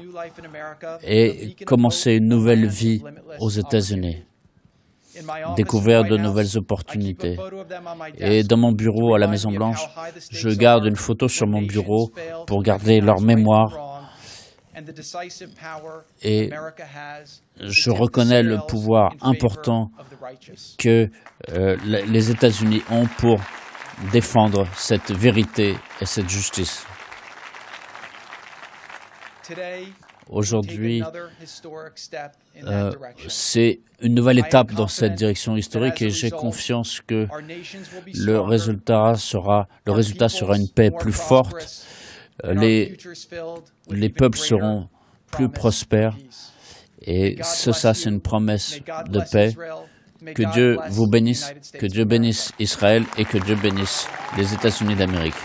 et commencer une nouvelle vie aux États-Unis. Découvert de nouvelles opportunités. Et dans mon bureau à la Maison-Blanche, je garde une photo sur mon bureau pour garder leur mémoire. Et je reconnais le pouvoir important que les États-Unis ont pour défendre cette vérité et cette justice. Aujourd'hui, c'est une nouvelle étape dans cette direction historique et j'ai confiance que le résultat sera une paix plus forte, les peuples seront plus prospères et ça c'est une promesse de paix. Que Dieu vous bénisse, que Dieu bénisse Israël et que Dieu bénisse les États-Unis d'Amérique.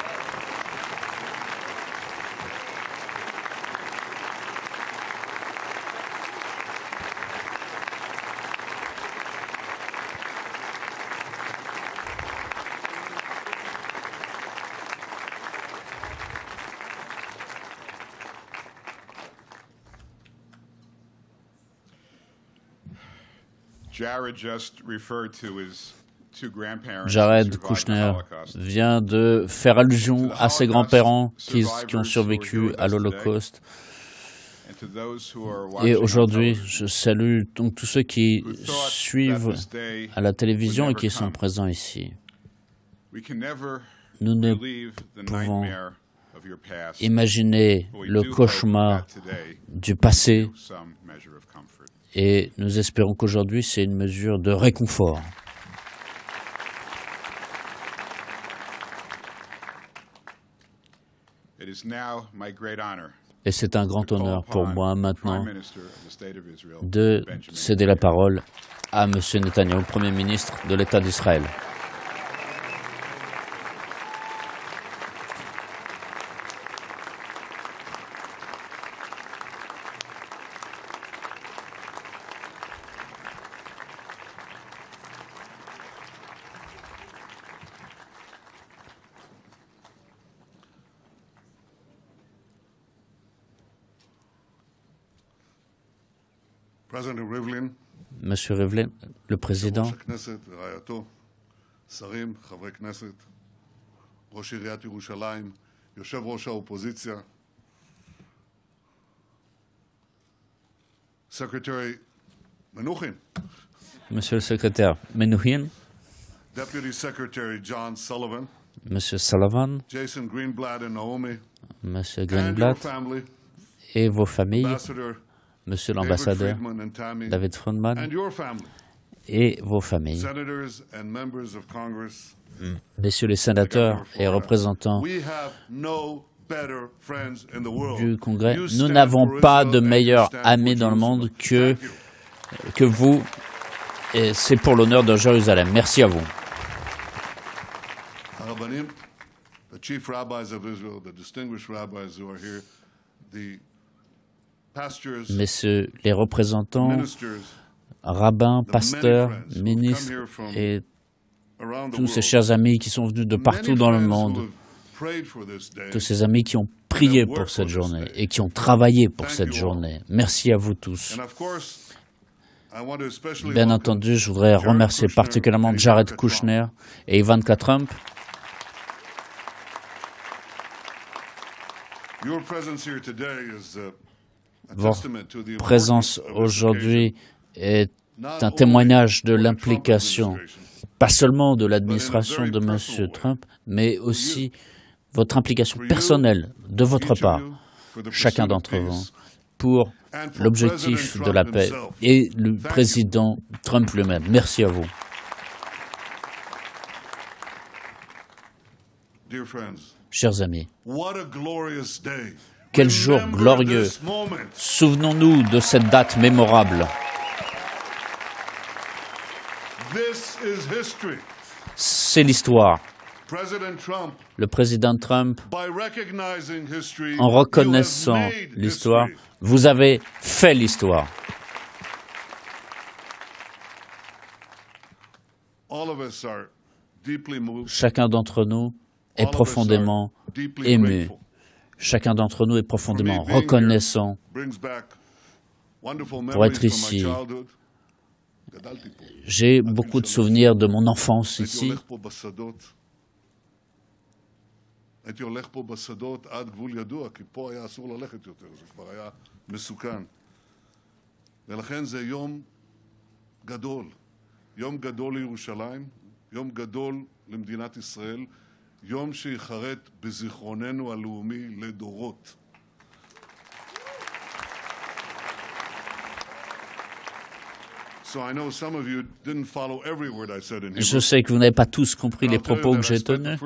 Jared Kushner vient de faire allusion à ses grands-parents qui ont survécu à l'Holocauste. Et aujourd'hui, je salue donc tous ceux qui suivent à la télévision et qui sont présents ici. Nous ne pouvons imaginer le cauchemar du passé et nous espérons qu'aujourd'hui c'est une mesure de réconfort. Et c'est un grand honneur pour moi maintenant de céder la parole à M. Netanyahou, Premier ministre de l'État d'Israël. Monsieur Rivlin, le président, Monsieur le secrétaire Menuhin, Monsieur Sullivan, Monsieur Greenblatt et vos familles, Monsieur l'ambassadeur David Friedman et vos familles, Messieurs les sénateurs et représentants du Congrès, nous n'avons pas de meilleurs amis dans le monde que vous, et c'est pour l'honneur de Jérusalem. Merci à vous. Messieurs les représentants, rabbins, pasteurs, ministres et tous ces chers amis qui sont venus de partout dans le monde, tous ces amis qui ont prié pour cette journée et qui ont travaillé pour cette journée. Merci à vous tous. Bien entendu, je voudrais remercier particulièrement Jared Kushner et Ivanka Trump. Votre présence aujourd'hui est un témoignage de l'implication, pas seulement de l'administration de M. Trump, mais aussi votre implication personnelle de votre part, chacun d'entre vous, pour l'objectif de la paix et le président Trump lui-même. Merci à vous. Chers amis, quel jour glorieux! Souvenons-nous de cette date mémorable. C'est l'histoire. Le président Trump, en reconnaissant l'histoire, vous avez fait l'histoire. Chacun d'entre nous est profondément ému. Chacun d'entre nous est profondément reconnaissant pour être ici. J'ai beaucoup de souvenirs de mon enfance ici. יום שיחרט בזיכרוננו הלאומי לדורות. Je sais que vous n'avez pas tous compris les propos que j'ai tenus,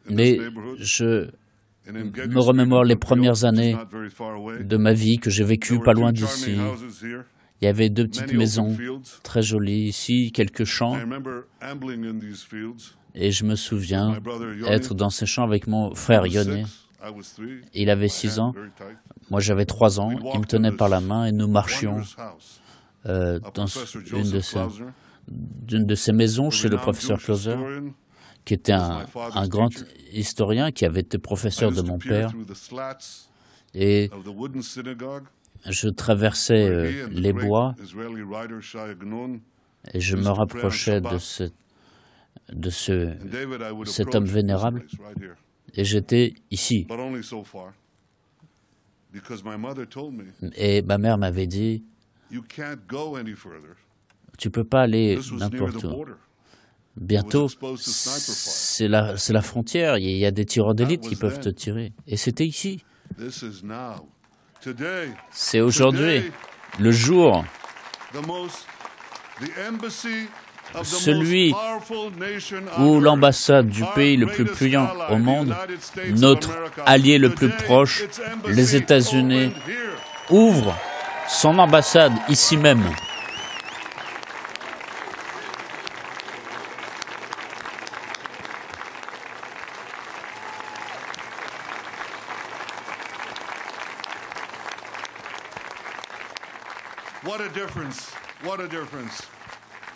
mais je me remémore les premières années de ma vie que j'ai vécues pas loin d'ici. Il y avait 2 petites maisons très jolies ici, quelques champs. Et je me souviens être dans ces champs avec mon frère Yoni. Il avait 6 ans, moi j'avais 3 ans. Il me tenait par la main et nous marchions dans d'une de ces maisons chez le professeur Closer, qui était un grand historien qui avait été professeur de mon père. Et je traversais les bois et je me rapprochais de cet homme vénérable, et j'étais ici. Et ma mère m'avait dit, tu ne peux pas aller n'importe où. Bientôt, c'est la frontière. Il y a des tireurs d'élite qui peuvent te tirer. Et c'était ici. C'est aujourd'hui, le jour, celui où l'ambassade du pays le plus puissant au monde, notre allié le plus proche, les États-Unis, ouvre son ambassade ici même.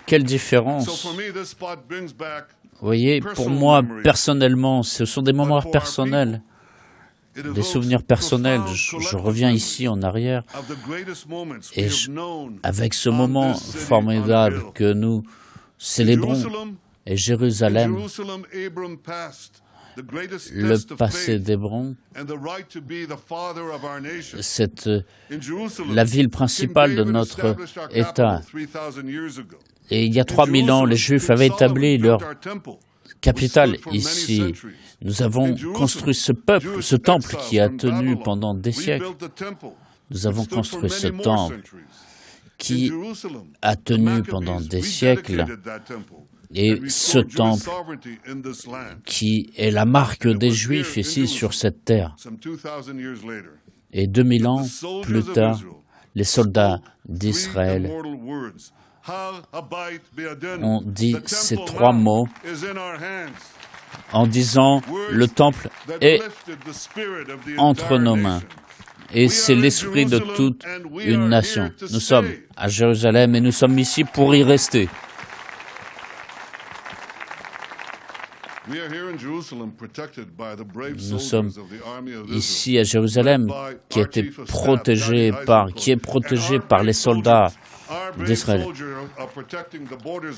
Quelle différence! Vous voyez, pour moi, personnellement, ce sont des mémoires personnelles, des souvenirs personnels. Je reviens ici en arrière, et avec ce moment formidable que nous célébrons, et Jérusalem, le passé d'Hébron, c'est la ville principale de notre État. Et il y a 3000 ans, les Juifs avaient établi leur capitale ici. Nous avons construit ce peuple, ce temple qui a tenu pendant des siècles. Nous avons construit ce temple qui a tenu pendant des siècles. Et ce temple qui est la marque des Juifs ici sur cette terre. Et 2000 ans plus tard, les soldats d'Israël ont dit ces 3 mots en disant « Le temple est entre nos mains ». Et c'est l'esprit de toute une nation. Nous sommes à Jérusalem et nous sommes ici pour y rester. Nous sommes ici à Jérusalem qui est protégé par les soldats d'Israël.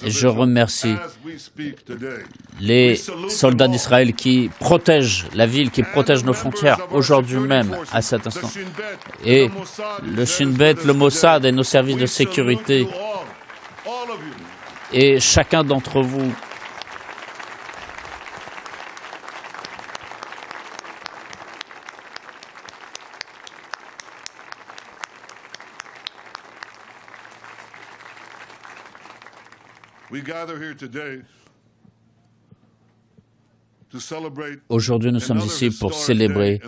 Et je remercie les soldats d'Israël qui protègent la ville, qui protègent nos frontières aujourd'hui même, à cet instant. Et le Shin Bet, le Mossad et nos services de sécurité, et chacun d'entre vous, aujourd'hui, nous sommes ici pour célébrer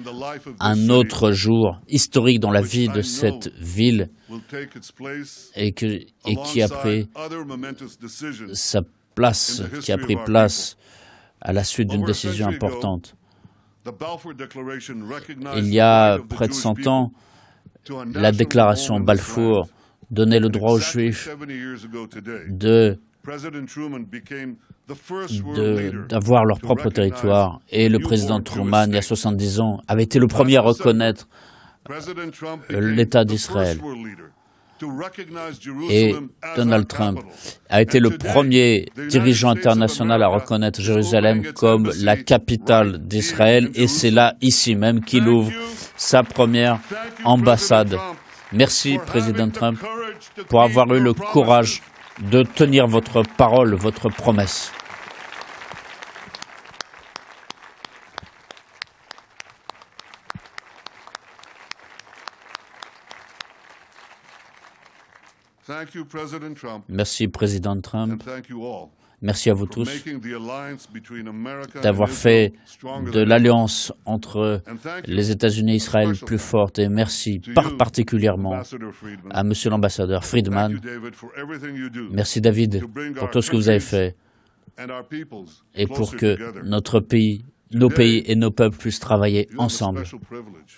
un autre jour historique dans la vie de cette ville et qui a pris sa place, qui a pris place à la suite d'une décision importante. Il y a près de 100 ans, la déclaration Balfour donnait le droit aux Juifs d'avoir leur propre territoire. Et le président Truman, il y a 70 ans, avait été le premier à reconnaître l'État d'Israël. Et Donald Trump a été le premier dirigeant international à reconnaître Jérusalem comme la capitale d'Israël. Et c'est là, ici même, qu'il ouvre sa première ambassade. Merci, Président Trump, pour avoir eu le courage de tenir votre parole, votre promesse. Merci, Président Trump. Merci à vous tous d'avoir fait de l'alliance entre les États-Unis et Israël plus forte. Et merci particulièrement à Monsieur l'ambassadeur Friedman. Merci, David, pour tout ce que vous avez fait et pour que notre pays, nos pays et nos peuples puissent travailler ensemble.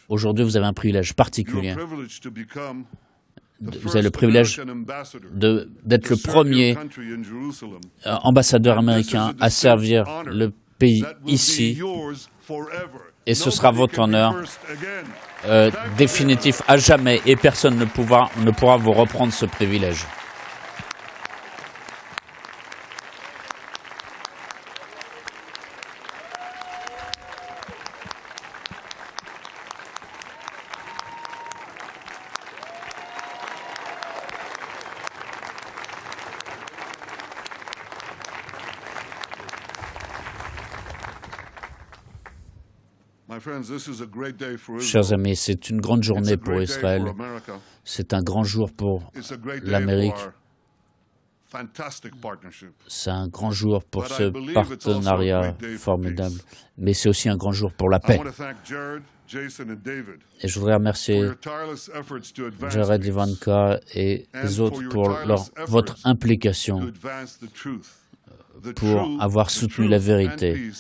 Aujourd'hui, vous avez un privilège particulier. Vous avez le privilège d'être le premier ambassadeur américain à servir le pays ici, et ce sera votre honneur définitif à jamais, et personne ne pourra vous reprendre ce privilège. Chers amis, c'est une grande journée pour Israël. C'est un grand jour pour l'Amérique. C'est un grand jour pour ce partenariat formidable. Mais c'est aussi un grand jour pour la paix. Et je voudrais remercier Jared, Ivanka et les autres pour votre implication, pour avoir soutenu la vérité.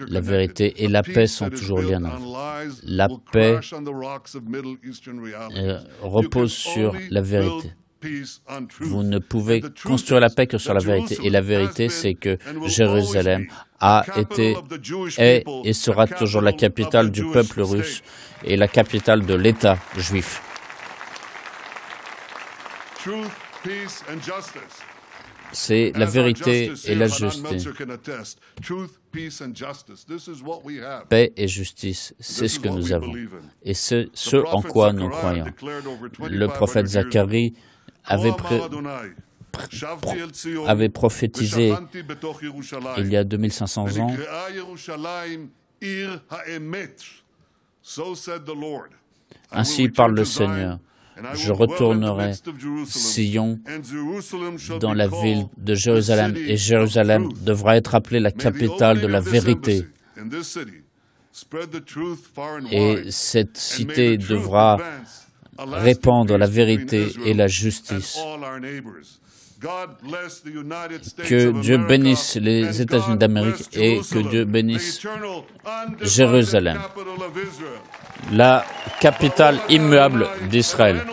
La vérité et la paix sont toujours liées. La paix repose sur la vérité. Vous ne pouvez construire la paix que sur la vérité. Et la vérité, c'est que Jérusalem a été, est et sera toujours la capitale du peuple russe et la capitale de l'État juif. C'est la vérité et la justice. Paix et justice, c'est ce que nous avons. Et c'est ce en quoi nous croyons. Le prophète Zacharie avait prophétisé il y a 2500 ans. Ainsi parle le Seigneur. Je retournerai Sion dans la ville de Jérusalem, et Jérusalem devra être appelée la capitale de la vérité. Et cette cité devra répandre la vérité et la justice. Que Dieu bénisse les États-Unis d'Amérique et que Dieu bénisse Jérusalem, la capitale immuable d'Israël.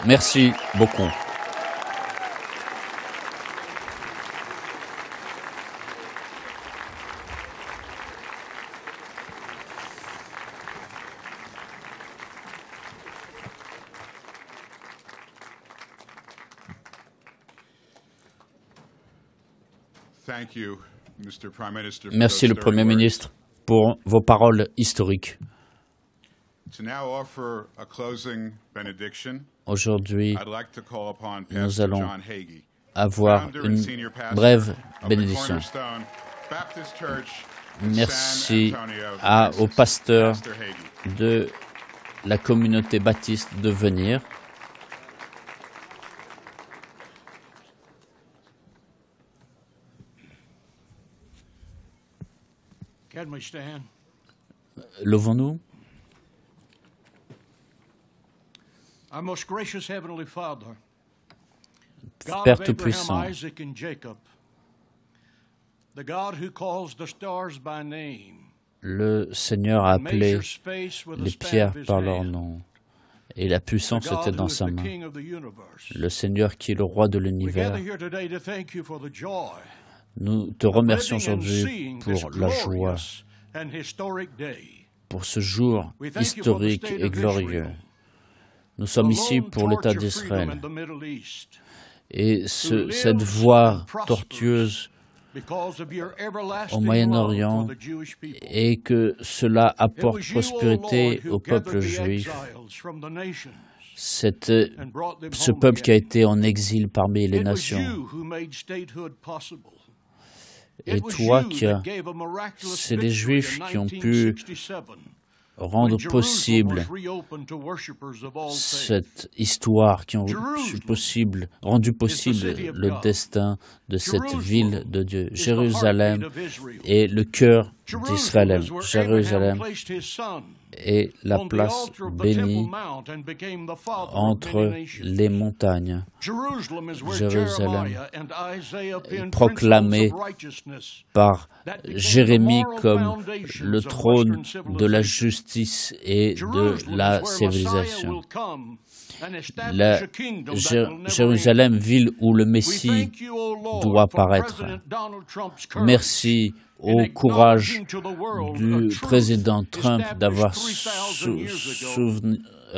Merci beaucoup. Merci le Premier ministre pour vos paroles historiques. Aujourd'hui, nous allons avoir une brève bénédiction. Merci au pasteur de la communauté baptiste de venir. Levons-nous. Père Tout-Puissant, le Seigneur a appelé les pierres par leur nom, et la puissance était dans sa main. Le Seigneur qui est le roi de l'univers, nous te remercions aujourd'hui pour la joie, pour ce jour historique et glorieux. Nous sommes ici pour l'État d'Israël. Et cette voie tortueuse au Moyen-Orient, et que cela apporte prospérité au peuple juif. Ce peuple qui a été en exil parmi les nations. Et toi, c'est les Juifs qui ont pu rendre possible cette histoire, qui ont rendu possible le destin de cette ville de Dieu. Jérusalem est le cœur d'Israël. Jérusalem est la place bénie entre les montagnes. Jérusalem est proclamé par Jérémie comme le trône de la justice et de la civilisation. Jérusalem, ville où le Messie doit paraître. Merci au courage du président Trump d'avoir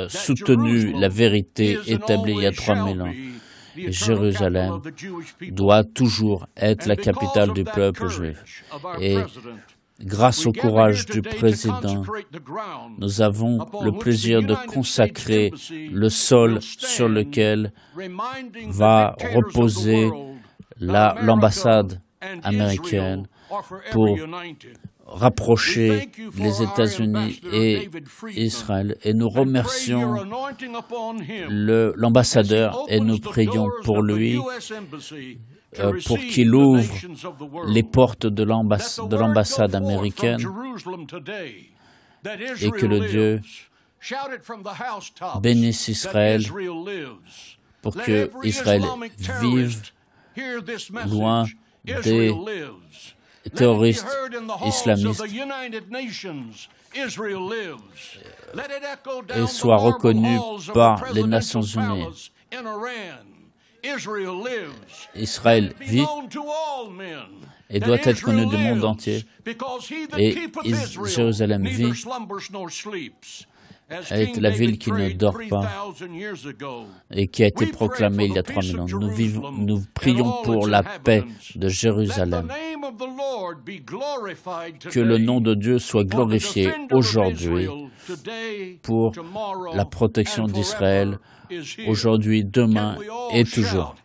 soutenu la vérité établie il y a 3000 ans. Et Jérusalem doit toujours être la capitale du peuple juif. Et Grâce au courage du président, nous avons le plaisir de consacrer le sol sur lequel va reposer l'ambassade américaine pour rapprocher les États-Unis et Israël. Et nous remercions l'ambassadeur et nous prions pour lui, pour qu'il ouvre les portes de l'ambassade américaine et que le Dieu bénisse Israël pour que Israël vive loin des terroristes islamistes et soit reconnu par les Nations Unies. Israël vit et doit être connu du monde entier. Et Jérusalem vit est la ville qui ne dort pas et qui a été proclamée il y a 3000 ans. Nous prions pour la paix de Jérusalem. Que le nom de Dieu soit glorifié aujourd'hui pour la protection d'Israël, aujourd'hui, demain et toujours.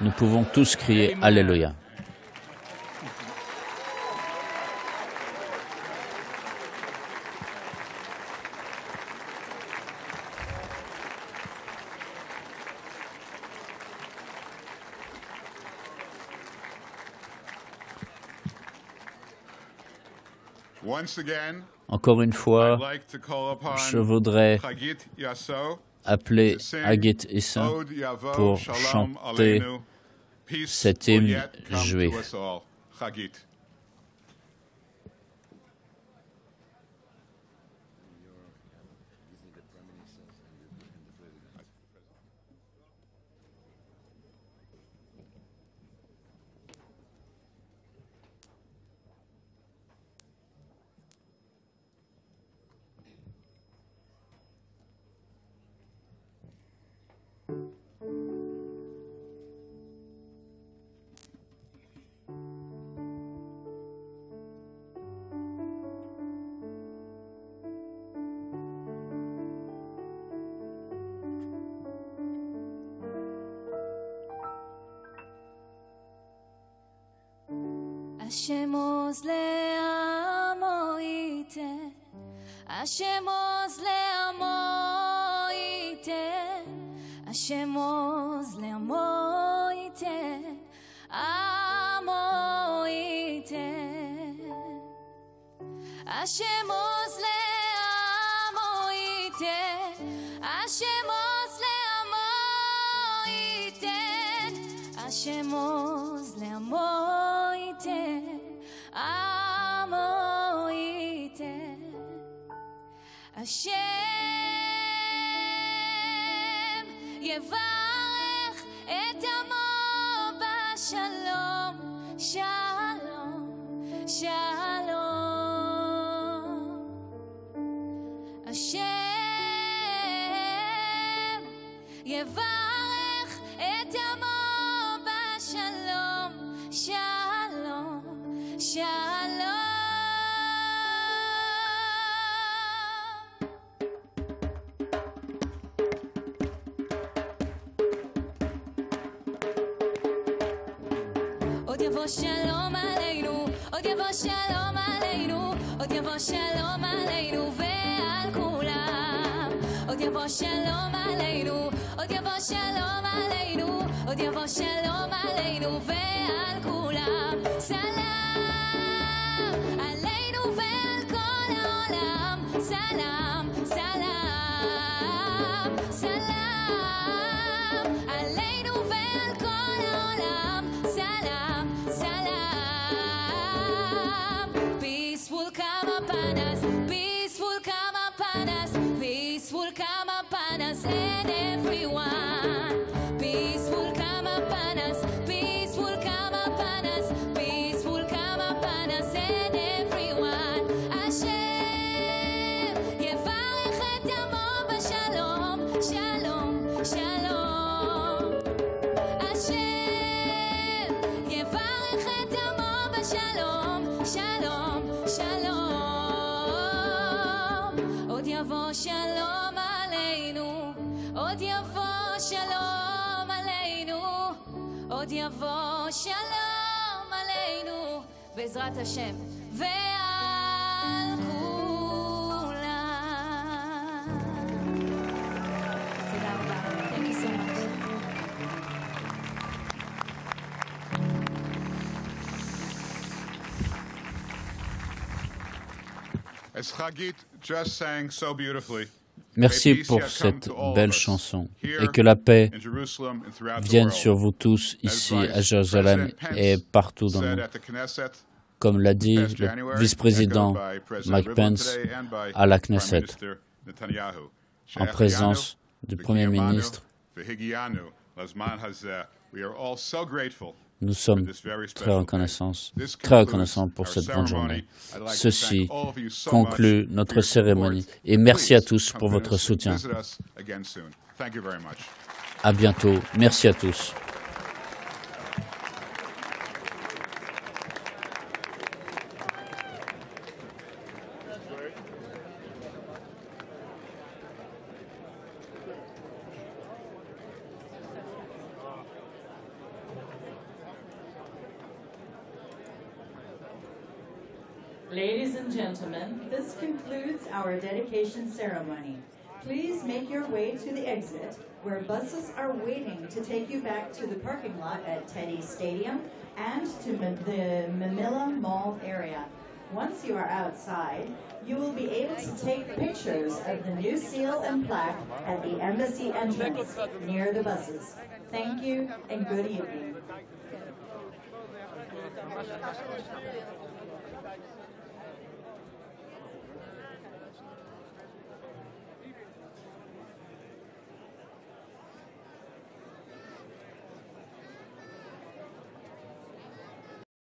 Nous pouvons tous crier Alléluia. Encore une fois, je voudrais appeler Hagit Issa pour chanter cet hymne juif. Hashem oz le'amo iten, Hashem oz le'amo iten, Hashem oz le'amo iten, amo iten. Hashem oz le'amo iten, Hashem oz le'amo iten, Hashem oz le'amo amo iten. Hashem yevarech et amo b'shalom, shalom, shalom. Hashem yevarech et amo b'shalom, shalom, shalom. עוד יבוא שלום עלינו, עוד יבוא שלום עלינו, עוד יבוא שלום עלינו ועל כולם. עוד יבוא שלום עלינו, עוד יבוא שלום עלינו, עוד יבוא שלום עלינו ועל כולם. סלאם עלינו ועל כל העולם, סלאם, סלאם, סלאם עלינו ועל כל העולם, סלאם, סלאם. Peace will come upon us, peace will come upon us, peace will come upon us and everyone. Peace will come upon us, peace will come upon us, peace will come upon us and everyone. Hashem, עוד יבוא שלום עלינו, עוד יבוא שלום עלינו, עוד יבוא שלום עלינו, בעזרת השם ועל כולם. תודה רבה. Thank you so much. As Chagit just sang so beautifully, Merci pour cette belle chanson et que la paix vienne sur vous tous ici à Jérusalem et partout dans le monde. Comme l'a dit le vice-président Mike Pence à la Knesset, en présence du Premier ministre. Nous sommes très reconnaissants pour cette bonne journée. Ceci conclut notre cérémonie et merci à tous pour votre soutien. À bientôt. Merci à tous. Ladies and gentlemen, this concludes our dedication ceremony. Please make your way to the exit, where buses are waiting to take you back to the parking lot at Teddy Stadium and to the Manila Mall area. Once you are outside, you will be able to take pictures of the new seal and plaque at the embassy entrance near the buses. Thank you and good evening.